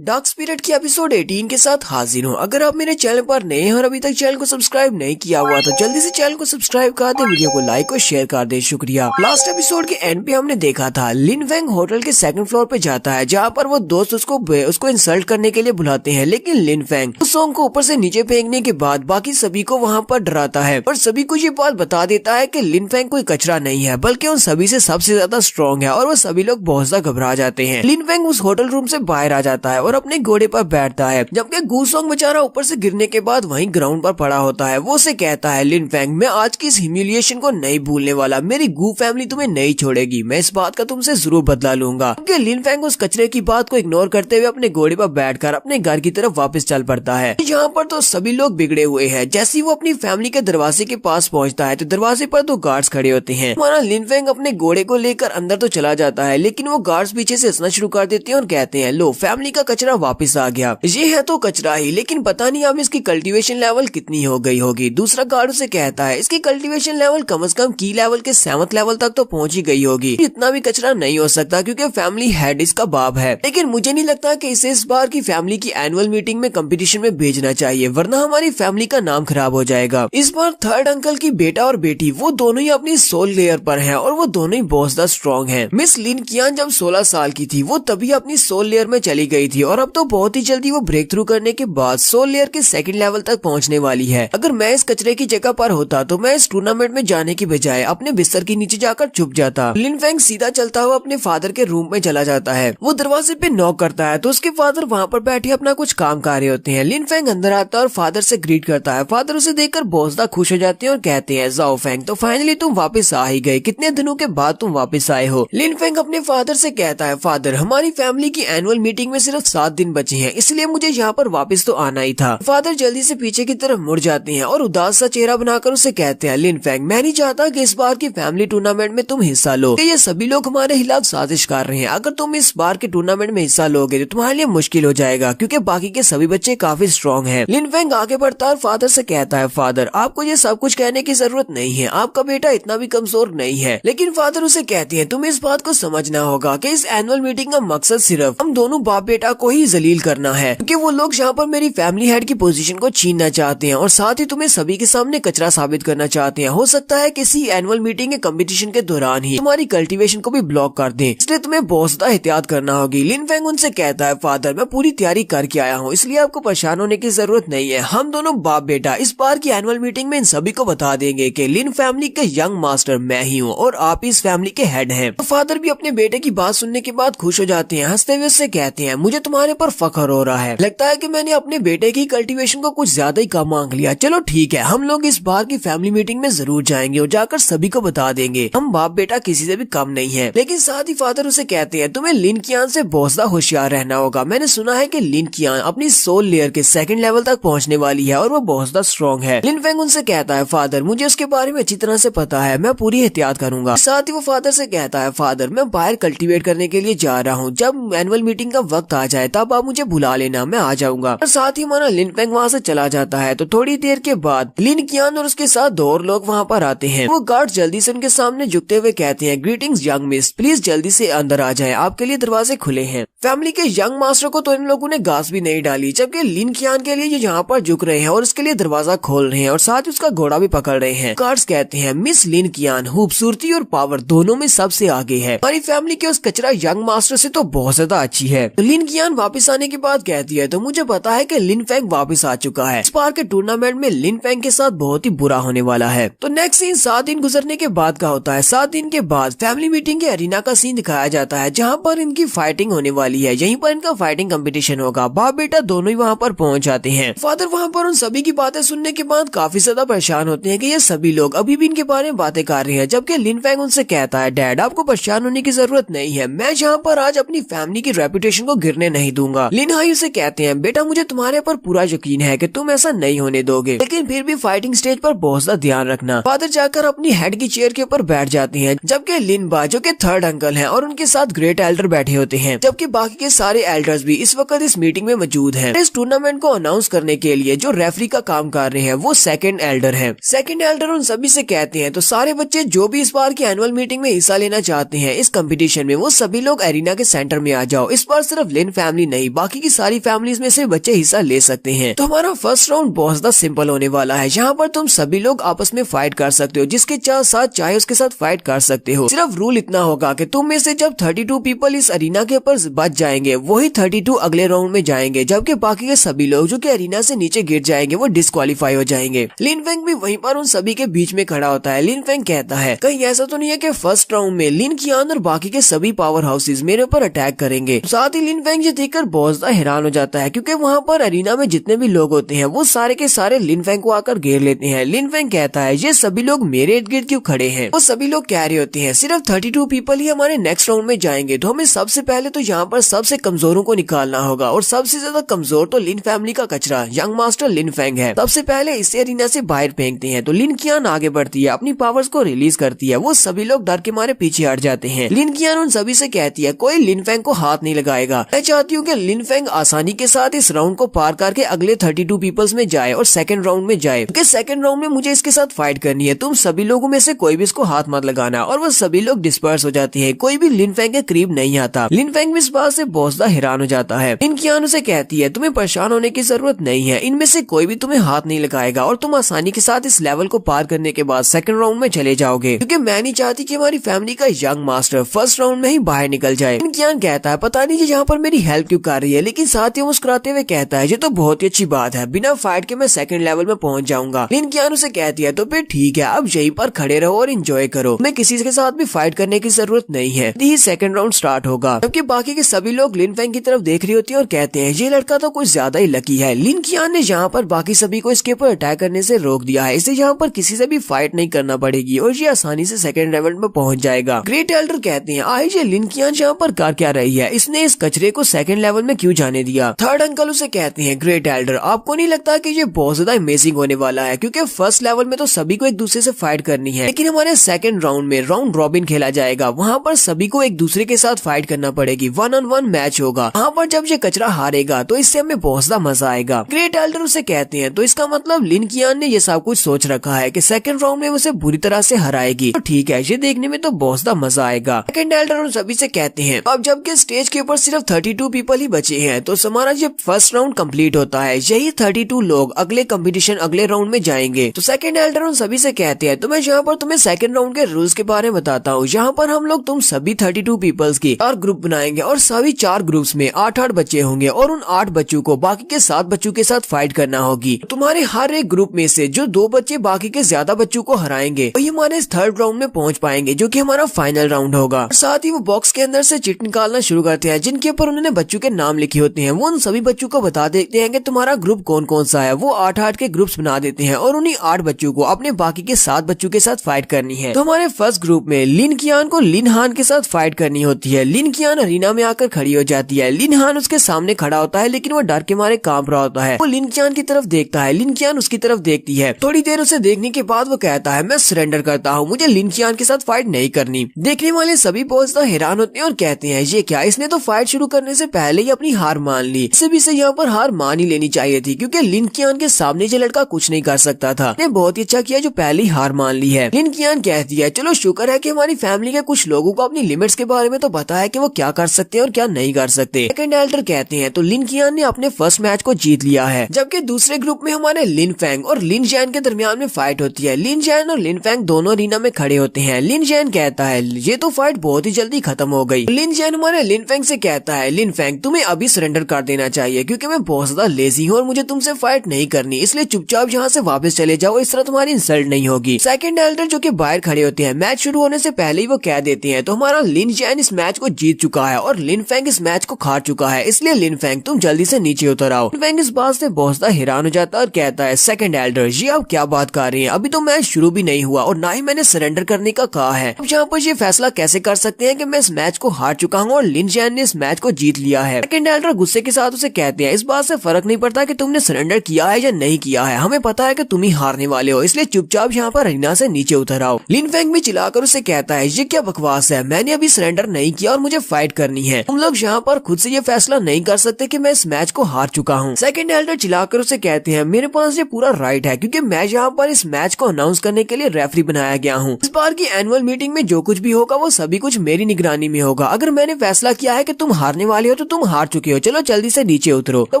डार्क स्पिरिट की एपिसोड 18 के साथ हाजिर हूँ। अगर आप मेरे चैनल पर नए हैं और अभी तक चैनल को सब्सक्राइब नहीं किया हुआ तो जल्दी से चैनल को सब्सक्राइब कर दे, वीडियो को लाइक और शेयर कर दे। शुक्रिया। लास्ट एपिसोड के एंड पे हमने देखा था लिन फेंग होटल के सेकंड फ्लोर पे जाता है जहाँ पर वो दोस्त उसको इंसल्ट करने के लिए बुलाते हैं, लेकिन लिन फेंग उस सॉन्ग को ऊपर से नीचे फेंकने के बाद बाकी सभी को वहाँ पर डराता है और सभी को ये बात बता देता है कि लिन फेंग कोई कचरा नहीं है बल्कि उन सभी से सबसे ज्यादा स्ट्रॉन्ग है, और वो सभी लोग बहुत ज्यादा घबरा जाते हैं। लिन फेंग उस होटल रूम से बाहर आ जाता है और अपने घोड़े पर बैठता है, जबकि गूसोंग बेचारा ऊपर से गिरने के बाद वहीं ग्राउंड पर पड़ा होता है। वो उसे कहता है, लिन फेंग मैं आज की इस ह्यूमिलिएशन को नहीं भूलने वाला, मेरी गू फैमिली तुम्हें नहीं छोड़ेगी, मैं इस बात का तुमसे जरूर बदला लूंगा। क्योंकि लिन फेंग उस कचरे की बात को इग्नोर करते हुए अपने घोड़े पर बैठकर अपने घर की तरफ वापस चल पड़ता है। यहाँ पर तो सभी लोग बिगड़े हुए हैं। जैसे ही वो अपनी फैमिली के दरवाजे के पास पहुँचता है तो दरवाजे पर 2 गार्ड्स खड़े होते हैं। हमारा लिन फेंग अपने घोड़े को लेकर अंदर तो चला जाता है, लेकिन वो गार्ड्स पीछे से हंसना शुरू कर देते हैं और कहते हैं, लो फैमिली का कचरा वापस आ गया। ये है तो कचरा ही, लेकिन पता नहीं अब इसकी कल्टीवेशन लेवल कितनी हो गई होगी। दूसरा गार्ड उसे कहता है, इसकी कल्टीवेशन लेवल कम से कम की लेवल के 7th लेवल तक तो पहुंच ही गई होगी। इतना भी कचरा नहीं हो सकता क्योंकि फैमिली हेड इसका बाप है। लेकिन मुझे नहीं लगता कि इसे इस बार की फैमिली की एनुअल मीटिंग में कंपटीशन में भेजना चाहिए, वरना हमारी फैमिली का नाम खराब हो जाएगा। इस बार थर्ड अंकल की बेटा और बेटी वो दोनों ही अपनी सोल लेयर पर हैं और वो दोनों ही बहुत ज्यादा स्ट्रॉन्ग हैं। मिस लिन कियान जब 16 साल की थी वो तभी अपनी सोल लेयर में चली गई थी और अब तो बहुत ही जल्दी वो ब्रेक थ्रू करने के बाद सोल लेयर के 2nd लेवल तक पहुंचने वाली है। अगर मैं इस कचरे की जगह पर होता तो मैं इस टूर्नामेंट में जाने की बजाय अपने बिस्तर के नीचे जाकर छुप जाता। लिन फेंग सीधा चलता हुआ अपने फादर के रूम में चला जाता है। वो दरवाजे पे नॉक करता है तो उसके फादर वहाँ पर बैठे अपना कुछ काम कर रहे होते हैं। लिन फेंग अंदर आता है और फादर से ग्रीट करता है। फादर उसे देखकर बहुत ज्यादा खुश हो जाते हैं और कहते हैं, जाओ फेंग, तो फाइनली तुम वापस आ ही गए, कितने दिनों के बाद तुम वापस आए हो। लिन फेंग अपने फादर से कहता है, फादर हमारी फैमिली की एनुअल मीटिंग में सिर्फ 7 दिन बचे हैं, इसलिए मुझे यहाँ पर वापस तो आना ही था। फादर जल्दी से पीछे की तरफ मुड़ जाते हैं और उदास सा चेहरा बनाकर उसे कहते हैं, लिन फेंग मैं नहीं चाहता कि इस बार की फैमिली टूर्नामेंट में तुम हिस्सा लो। ये सभी लोग हमारे खिलाफ साजिश कर रहे हैं। अगर तुम इस बार के टूर्नामेंट में हिस्सा लोगे तो तुम्हारे लिए मुश्किल हो जाएगा क्योंकि बाकी के सभी बच्चे काफी स्ट्रॉन्ग हैं। लिन फेंग आगे बढ़ता है, फादर से कहता है, फादर आपको ये सब कुछ कहने की जरूरत नहीं है, आपका बेटा इतना भी कमजोर नहीं है। लेकिन फादर उसे कहते हैं, तुम्हें इस बात को समझना होगा कि इस एनुअल मीटिंग का मकसद सिर्फ हम दोनों बाप बेटा को ही जलील करना है, क्योंकि वो लोग यहाँ पर मेरी फैमिली हेड की पोजीशन को छीनना चाहते हैं और साथ ही तुम्हें सभी के सामने कचरा साबित करना चाहते हैं। हो सकता है किसी एनुअल मीटिंग के कंपटीशन के दौरान ही तुम्हारी कल्टीवेशन को भी ब्लॉक कर दें, इसलिए तुम्हें बहुत ज्यादा एहतियात करना होगी। लिन फेंग उनसे कहता है, फादर मैं पूरी तैयारी करके आया हूँ, इसलिए आपको परेशान होने की जरूरत नहीं है। हम दोनों बाप बेटा इस बार की एनुअल मीटिंग में इन सभी को बता देंगे कि लिन फैमिली के यंग मास्टर मैं ही हूँ और आप इस फैमिली के हेड हैं। तो फादर भी अपने बेटे की बात सुनने के बाद खुश हो जाते हैं। हंसते हुए उससे कहते हैं, मुझे तुम्हारे पर फख्र हो रहा है, लगता है कि मैंने अपने बेटे की कल्टीवेशन को कुछ ज्यादा ही कम मांग लिया। चलो ठीक है, हम लोग इस बार की फैमिली मीटिंग में जरूर जाएंगे और जाकर सभी को बता देंगे हम बाप बेटा किसी से भी कम नहीं है। लेकिन साथ ही फादर उसे कहते हैं, तुम्हें लिन कियान से बहुत ज्यादा होशियार रहना होगा। मैंने सुना है कि लिन कियान अपनी सोल लेयर के 2nd लेवल तक पहुंचने वाली है और वो बहुत ज्यादा स्ट्रॉन्ग है। लिन फेंग उनसे कहता है, फादर मुझे उसके बारे में अच्छी तरह से पता है, मैं पूरी एहतियात करूंगा। साथ ही वो फादर से कहता है, फादर मैं बाहर कल्टीवेट करने के लिए जा रहा हूँ, जब एनुअल मीटिंग का वक्त आ जाए तब आप मुझे बुला लेना, मैं आ जाऊंगा। और साथ ही हमारा लिन फेंग वहाँ से चला जाता है। तो थोड़ी देर के बाद लिन कियान और उसके साथ 2 और लोग वहाँ पर आते हैं। वो गार्ड जल्दी से उनके सामने झुकते हुए कहते हैं, ग्रीटिंग्स यंग मिस, प्लीज जल्दी से अंदर आ जाए, आपके लिए दरवाजे खुले हैं। फैमिली के यंग मास्टर को तो इन लोगों ने घास भी नहीं डाली, जबकि लिन कियान के लिए ये यहाँ पर झुक रहे हैं और उसके लिए दरवाजा खोल रहे हैं और साथ ही उसका घोड़ा भी पकड़ रहे हैं। गार्ड्स कहते हैं, मिस लिन कियान खूबसूरती और पावर दोनों में सबसे आगे है, हमारी फैमिली के उस कचरा यंग मास्टर से तो बहुत ज्यादा अच्छी है। तो लिन कियान वापस आने के बाद कहती है, तो मुझे पता है कि लिन फेंग वापस आ चुका है, इस बार के टूर्नामेंट में लिन फेंग के साथ बहुत ही बुरा होने वाला है। तो नेक्स्ट सीन 7 दिन गुजरने के बाद का होता है। 7 दिन के बाद फैमिली मीटिंग के अरीना का सीन दिखाया जाता है, जहाँ पर इनकी फाइटिंग होने वाली है। यहीं पर इनका फाइटिंग कंपटीशन होगा। बाप बेटा दोनों ही वहाँ पर पहुँच जाते हैं। फादर वहाँ पर उन सभी की बातें सुनने के बाद काफी ज्यादा परेशान होते हैं कि ये सभी लोग अभी भी इनके बारे में बातें कर रहे हैं, जबकि लिन फेंग उनसे कहता है, डैड आपको परेशान होने की जरूरत नहीं है, मैं यहाँ पर आज अपनी फैमिली की रेपुटेशन को गिरने नहीं दूंगा। लिन हाई उसे कहते हैं, बेटा मुझे तुम्हारे पर पूरा यकीन है कि तुम ऐसा नहीं होने दोगे, लेकिन फिर भी फाइटिंग स्टेज पर बहुत ज्यादा ध्यान रखना। फादर जाकर अपनी हेड की चेयर के ऊपर बैठ जाती हैं, जबकि लिन बा जो कि थर्ड अंकल हैं और उनके साथ ग्रेट एल्डर बैठे होते हैं, जबकि बाकी के सारे एल्डर्स भी इस वक्त इस मीटिंग में मौजूद हैं। इस टूर्नामेंट को अनाउंस करने के लिए जो रेफरी का काम कर रहे हैं वो 2nd एल्डर है। 2nd एल्डर उन सभी से कहते हैं, तो सारे बच्चे जो भी इस बार की एनुअल मीटिंग में हिस्सा लेना चाहते हैं इस कंपटीशन में, वो सभी लोग एरिना के सेंटर में आ जाओ। इस बार सिर्फ लिन फैमिली नहीं, बाकी की सारी फैमिलीज में से बच्चे हिस्सा ले सकते हैं। तो हमारा फर्स्ट राउंड बहुत ज्यादा सिंपल होने वाला है, यहाँ पर तुम सभी लोग आपस में फाइट कर सकते हो, जिसके साथ चाहे उसके साथ फाइट कर सकते हो। सिर्फ रूल इतना होगा कि तुम में से जब 32 पीपल इस अरीना के ऊपर बच जाएंगे वही 32 अगले राउंड में जाएंगे, जबकि बाकी के सभी लोग जो कि एरिना से नीचे गिर जाएंगे वो डिस्क्वालीफाई हो जाएंगे। लिन फेंग भी वहीं पर उन सभी के बीच में खड़ा होता है। लिन फेंग कहता है कहीं ऐसा तो नहीं है कि फर्स्ट राउंड में लिन कियान और बाकी के सभी पावर हाउसेस मेरे ऊपर अटैक करेंगे। साथ ही लिन फेंग ये देखकर बहुत ज्यादा हैरान हो जाता है क्योंकि वहाँ पर एरिना में जितने भी लोग होते हैं वो सारे के सारे लिन फेंग को आकर घेर लेते हैं। लिन फेंग कहता है ये सभी लोग मेरे इर्द गिर्द क्यों खड़े हैं। वो सभी लोग कह रहे होते हैं सिर्फ 32 पीपल ही हमारे नेक्स्ट राउंड में जाएंगे, तो हमें सबसे पहले तो यहाँ पर सबसे कमजोरों को निकालना होगा, और सबसे ज्यादा कमजोर तो लिन फैमिली का कचरा यंग मास्टर लिन फेंग है। सबसे पहले इसे एरिना से बाहर फेंकते हैं। तो लिन कियान आगे बढ़ती है, अपनी पावर्स को रिलीज करती है। वो सभी लोग डर के मारे पीछे हट जाते हैं। लिन कियान उन सभी से कहती है कोई लिन फेंग को हाथ नहीं लगाएगा। मैं चाहती हूँ कि लिन फेंग आसानी के साथ इस राउंड को पार करके अगले 32 पीपल्स में जाए और सेकंड राउंड में जाए, क्योंकि सेकंड राउंड में मुझे इसके साथ फाइट करनी है। तुम सभी लोगों में से कोई भी इसको हाथ मत लगाना। और वो सभी लोग डिस्पर्स हो जाती है, कोई भी लिन फेंग के करीब नहीं आता। लिन फेंग भी इस बात से बहुत ज्यादा हैरान हो जाता है। लिन कियान उसे कहती है तुम्हें परेशान होने की जरूरत नहीं है, इनमें से कोई भी तुम्हें हाथ नहीं लगाएगा और तुम आसानी के साथ इस लेवल को पार करने के बाद सेकंड राउंड में चले जाओगे, क्योंकि मैं नहीं चाहती कि हमारी फैमिली का यंग मास्टर फर्स्ट राउंड में ही बाहर निकल जाए। लिन कियान कहता है पता नहीं ये यहाँ पर मेरी हेल्प क्यों कर रही है, लेकिन साथ ही मुस्कुराते हुए कहता है ये तो बहुत ही अच्छी बात है, बिना फाइट के मैं सेकंड लेवल में पहुंच जाऊंगा। लिन कियान उसे कहती है तो फिर ठीक है, अब यहीं पर खड़े रहो और एंजॉय करो, मैं किसी के साथ भी फाइट करने की जरूरत नहीं है। ही सेकंड राउंड स्टार्ट होगा, जबकि बाकी के सभी लोग लिन फेंग की तरफ देख रही होती है और कहते हैं ये लड़का तो कुछ ज्यादा ही लकी है। लिन कियान ने यहाँ पर बाकी सभी को इसके ऊपर अटैक करने से रोक दिया है, इसे यहाँ पर किसी से भी फाइट नहीं करना पड़ेगी और ये आसानी से सेकंड लेवल में पहुंच जाएगा। ग्रेट एल्डर कहते हैं आज ये लिन कियान यहाँ पर कर क्या रही है, इसने इस कचरे को सेकंड लेवल में क्यों जाने दिया। थर्ड अंकल उसे कहते हैं ग्रेट एल्डर आपको नहीं लगता कि ये बहुत ज्यादा अमेजिंग होने वाला है, क्योंकि फर्स्ट लेवल में तो सभी को एक दूसरे से फाइट करनी है, लेकिन हमारे सेकंड राउंड में राउंड रॉबिन खेला जाएगा, वहाँ पर सभी को एक दूसरे के साथ फाइट करना पड़ेगी, 1-on-1 मैच होगा। वहाँ पर जब ये कचरा हारेगा तो इससे हमें बहुत ज्यादा मजा आएगा। ग्रेट एल्डर उसे कहते हैं तो इसका मतलब लिन कियान ने ये सब कुछ सोच रखा है कि सेकंड राउंड में उसे बुरी तरह से हराएगी, तो ठीक है ये देखने में तो बहुत ज्यादा मजा आएगा। सेकंड एल्डर उन सभी से कहते हैं अब जबकि स्टेज के ऊपर सिर्फ 32 पीपल ही बचे हैं, तो हमारा जब फर्स्ट राउंड कंप्लीट होता है यही 32 लोग अगले कंपटीशन अगले राउंड में जाएंगे। तो सेकंड एल्डर उन सभी से कहते हैं तो मैं यहाँ पर तुम्हें सेकंड राउंड के रूल्स के बारे में बताता हूँ। यहाँ पर हम लोग तुम सभी 32 पीपल्स की 4 ग्रुप बनाएंगे और सभी 4 ग्रुप्स में 8-8 बच्चे होंगे और उन 8 बच्चों को बाकी के 7 बच्चों के साथ फाइट करना होगी। तुम्हारे हर एक ग्रुप में से जो 2 बच्चे बाकी के ज्यादा बच्चों को हराएंगे वही हमारे इस थर्ड राउंड में पहुंच पाएंगे, जो कि हमारा फाइनल राउंड होगा। साथ ही वो बॉक्स के अंदर से चिट निकालना शुरू करते हैं जिनके ऊपर उन्होंने बच्चों के नाम लिखे होते हैं। वो उन सभी बच्चों को बता देते हैं कि तुम्हारा ग्रुप कौन कौन सा है। वो 8-8 के ग्रुप्स बना देते हैं और उन्हीं 8 बच्चों को अपने बाकी के 7 बच्चों के साथ फाइट करनी है। तो हमारे फर्स्ट ग्रुप में लिन कियान को लिन हान के साथ फाइट करनी होती है। लिन कियान अरीना में आकर खड़ी हो जाती है। लिन हान उसके सामने खड़ा होता है, लेकिन वो डर के मारे कांप रहा होता है। वो लिन कियान की तरफ देखता है, लिन कियान उसकी तरफ देखती है। थोड़ी देर उसे देखने के बाद वो कहता है मैं सरेंडर करता हूँ, मुझे लिन कियान के साथ फाइट नहीं करनी। देखने वाले सभी बहुत ज्यादा हैरान होते हैं और कहते हैं ये क्या, इसने तो फाइट शुरू करने से पहले ही अपनी हार मान ली। इसे भी यहाँ पर हार मान ही लेनी चाहिए थी, क्योंकि लिन कियान के सामने ये लड़का कुछ नहीं कर सकता था। ने बहुत ही अच्छा किया जो पहले ही हार मान ली है। लिन कियान कहती है चलो शुक्र है कि हमारी फैमिली के कुछ लोगों को अपनी लिमिट्स के बारे में तो पता है कि वो क्या कर सकते हैं और क्या नहीं कर सकते। सेकंड एल्डर कहते हैं तो लिन कियान ने अपने फर्स्ट मैच को जीत लिया है। जबकि दूसरे ग्रुप में हमारे लिन फेंग और लिन जैन के दरमियान में फाइट होती है। लिन जैन और लिन फेंग दोनों अरीना में खड़े होते हैं। लिन जैन कहता है ये तो फाइट बहुत ही जल्दी खत्म हो गई। लिन जैन हमारे लिन फेंग से कहता है लिन फेंग तुम्हें अभी सरेंडर कर देना चाहिए, क्योंकि मैं बहुत ज्यादा लेजी हूँ और मुझे तुमसे फाइट नहीं करनी, इसलिए चुपचाप यहाँ से वापस चले जाओ, इस तरह तुम्हारी इंसल्ट नहीं होगी। सेकंड एल्डर जो कि बाहर खड़े होते हैं, मैच शुरू होने से पहले ही वो कह देते हैं तो हमारा लिन जैन इस मैच को जीत चुका है और लिन फेंग इस मैच को हार चुका है, इसलिए लिन फेंग तुम जल्दी से नीचे उतर आओ। लिन फेंग इस बात से बहुत ज्यादा हैरान हो जाता है और कहता है सेकंड एल्डर ये आप क्या बात कर रहे हैं, अभी तो मैच शुरू भी नहीं हुआ और ना ही मैंने सरेंडर करने का कहा है। अब यहाँ पर ये फैसला कैसे कर सकते हैं कि मैं इस मैच को हार चुका हूँ और लिन जैन ने इस मैच को जीत लिया है। सेकंड एल्डर गुस्से के साथ उसे कहते हैं इस बात से फर्क नहीं पड़ता कि तुमने सरेंडर किया है या नहीं किया है, हमें पता है कि तुम ही हारने वाले हो, इसलिए चुपचाप यहाँ पर अरीना से नीचे उतर आओ। लिन फेंग भी चिल्लाकर उसे कहता है ये क्या बकवास है, मैंने अभी सरेंडर नहीं किया और मुझे फाइट करनी है, तुम लोग यहाँ पर खुद से ये फैसला नहीं कर सकते कि मैं इस मैच को हार चुका हूँ। सेकंड एल्डर चिल्लाकर उसे कहते हैं मेरे पास ये पूरा राइट है, क्योंकि मैं यहाँ पर इस मैच को अनाउंस करने के लिए रेफरी बनाया गया हूँ। इस बार की एनुअल मीटिंग में जो कुछ भी होगा वो सभी कुछ मेरी निगरानी में होगा। अगर मैंने फैसला किया है कि तुम हारने वाले हो तो तुम हार चुके हो, चलो जल्दी से नीचे उतरो। तो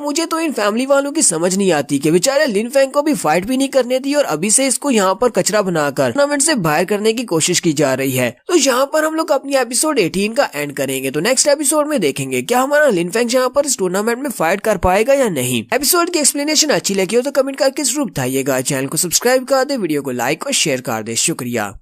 मुझे तो इन फैमिली वालों की समझ नहीं आती कि बेचारे लिन फेंग को भी फाइट भी नहीं करने दी और अभी से इसको यहाँ पर कचरा बनाकर टूर्नामेंट से बाहर करने की कोशिश की जा रही है। तो यहाँ पर हम लोग अपनी एपिसोड 18 का एंड करेंगे। तो नेक्स्ट एपिसोड एपिसोड में देखेंगे क्या हमारा लिन फेंग यहाँ पर इस टूर्नामेंट में फाइट कर पाएगा या नहीं। एपिसोड की एक्सप्लेनेशन अच्छी लगी हो तो कमेंट करके जरूर बताइएगा। चैनल को सब्सक्राइब कर दे, वीडियो को लाइक और शेयर कर दे। शुक्रिया।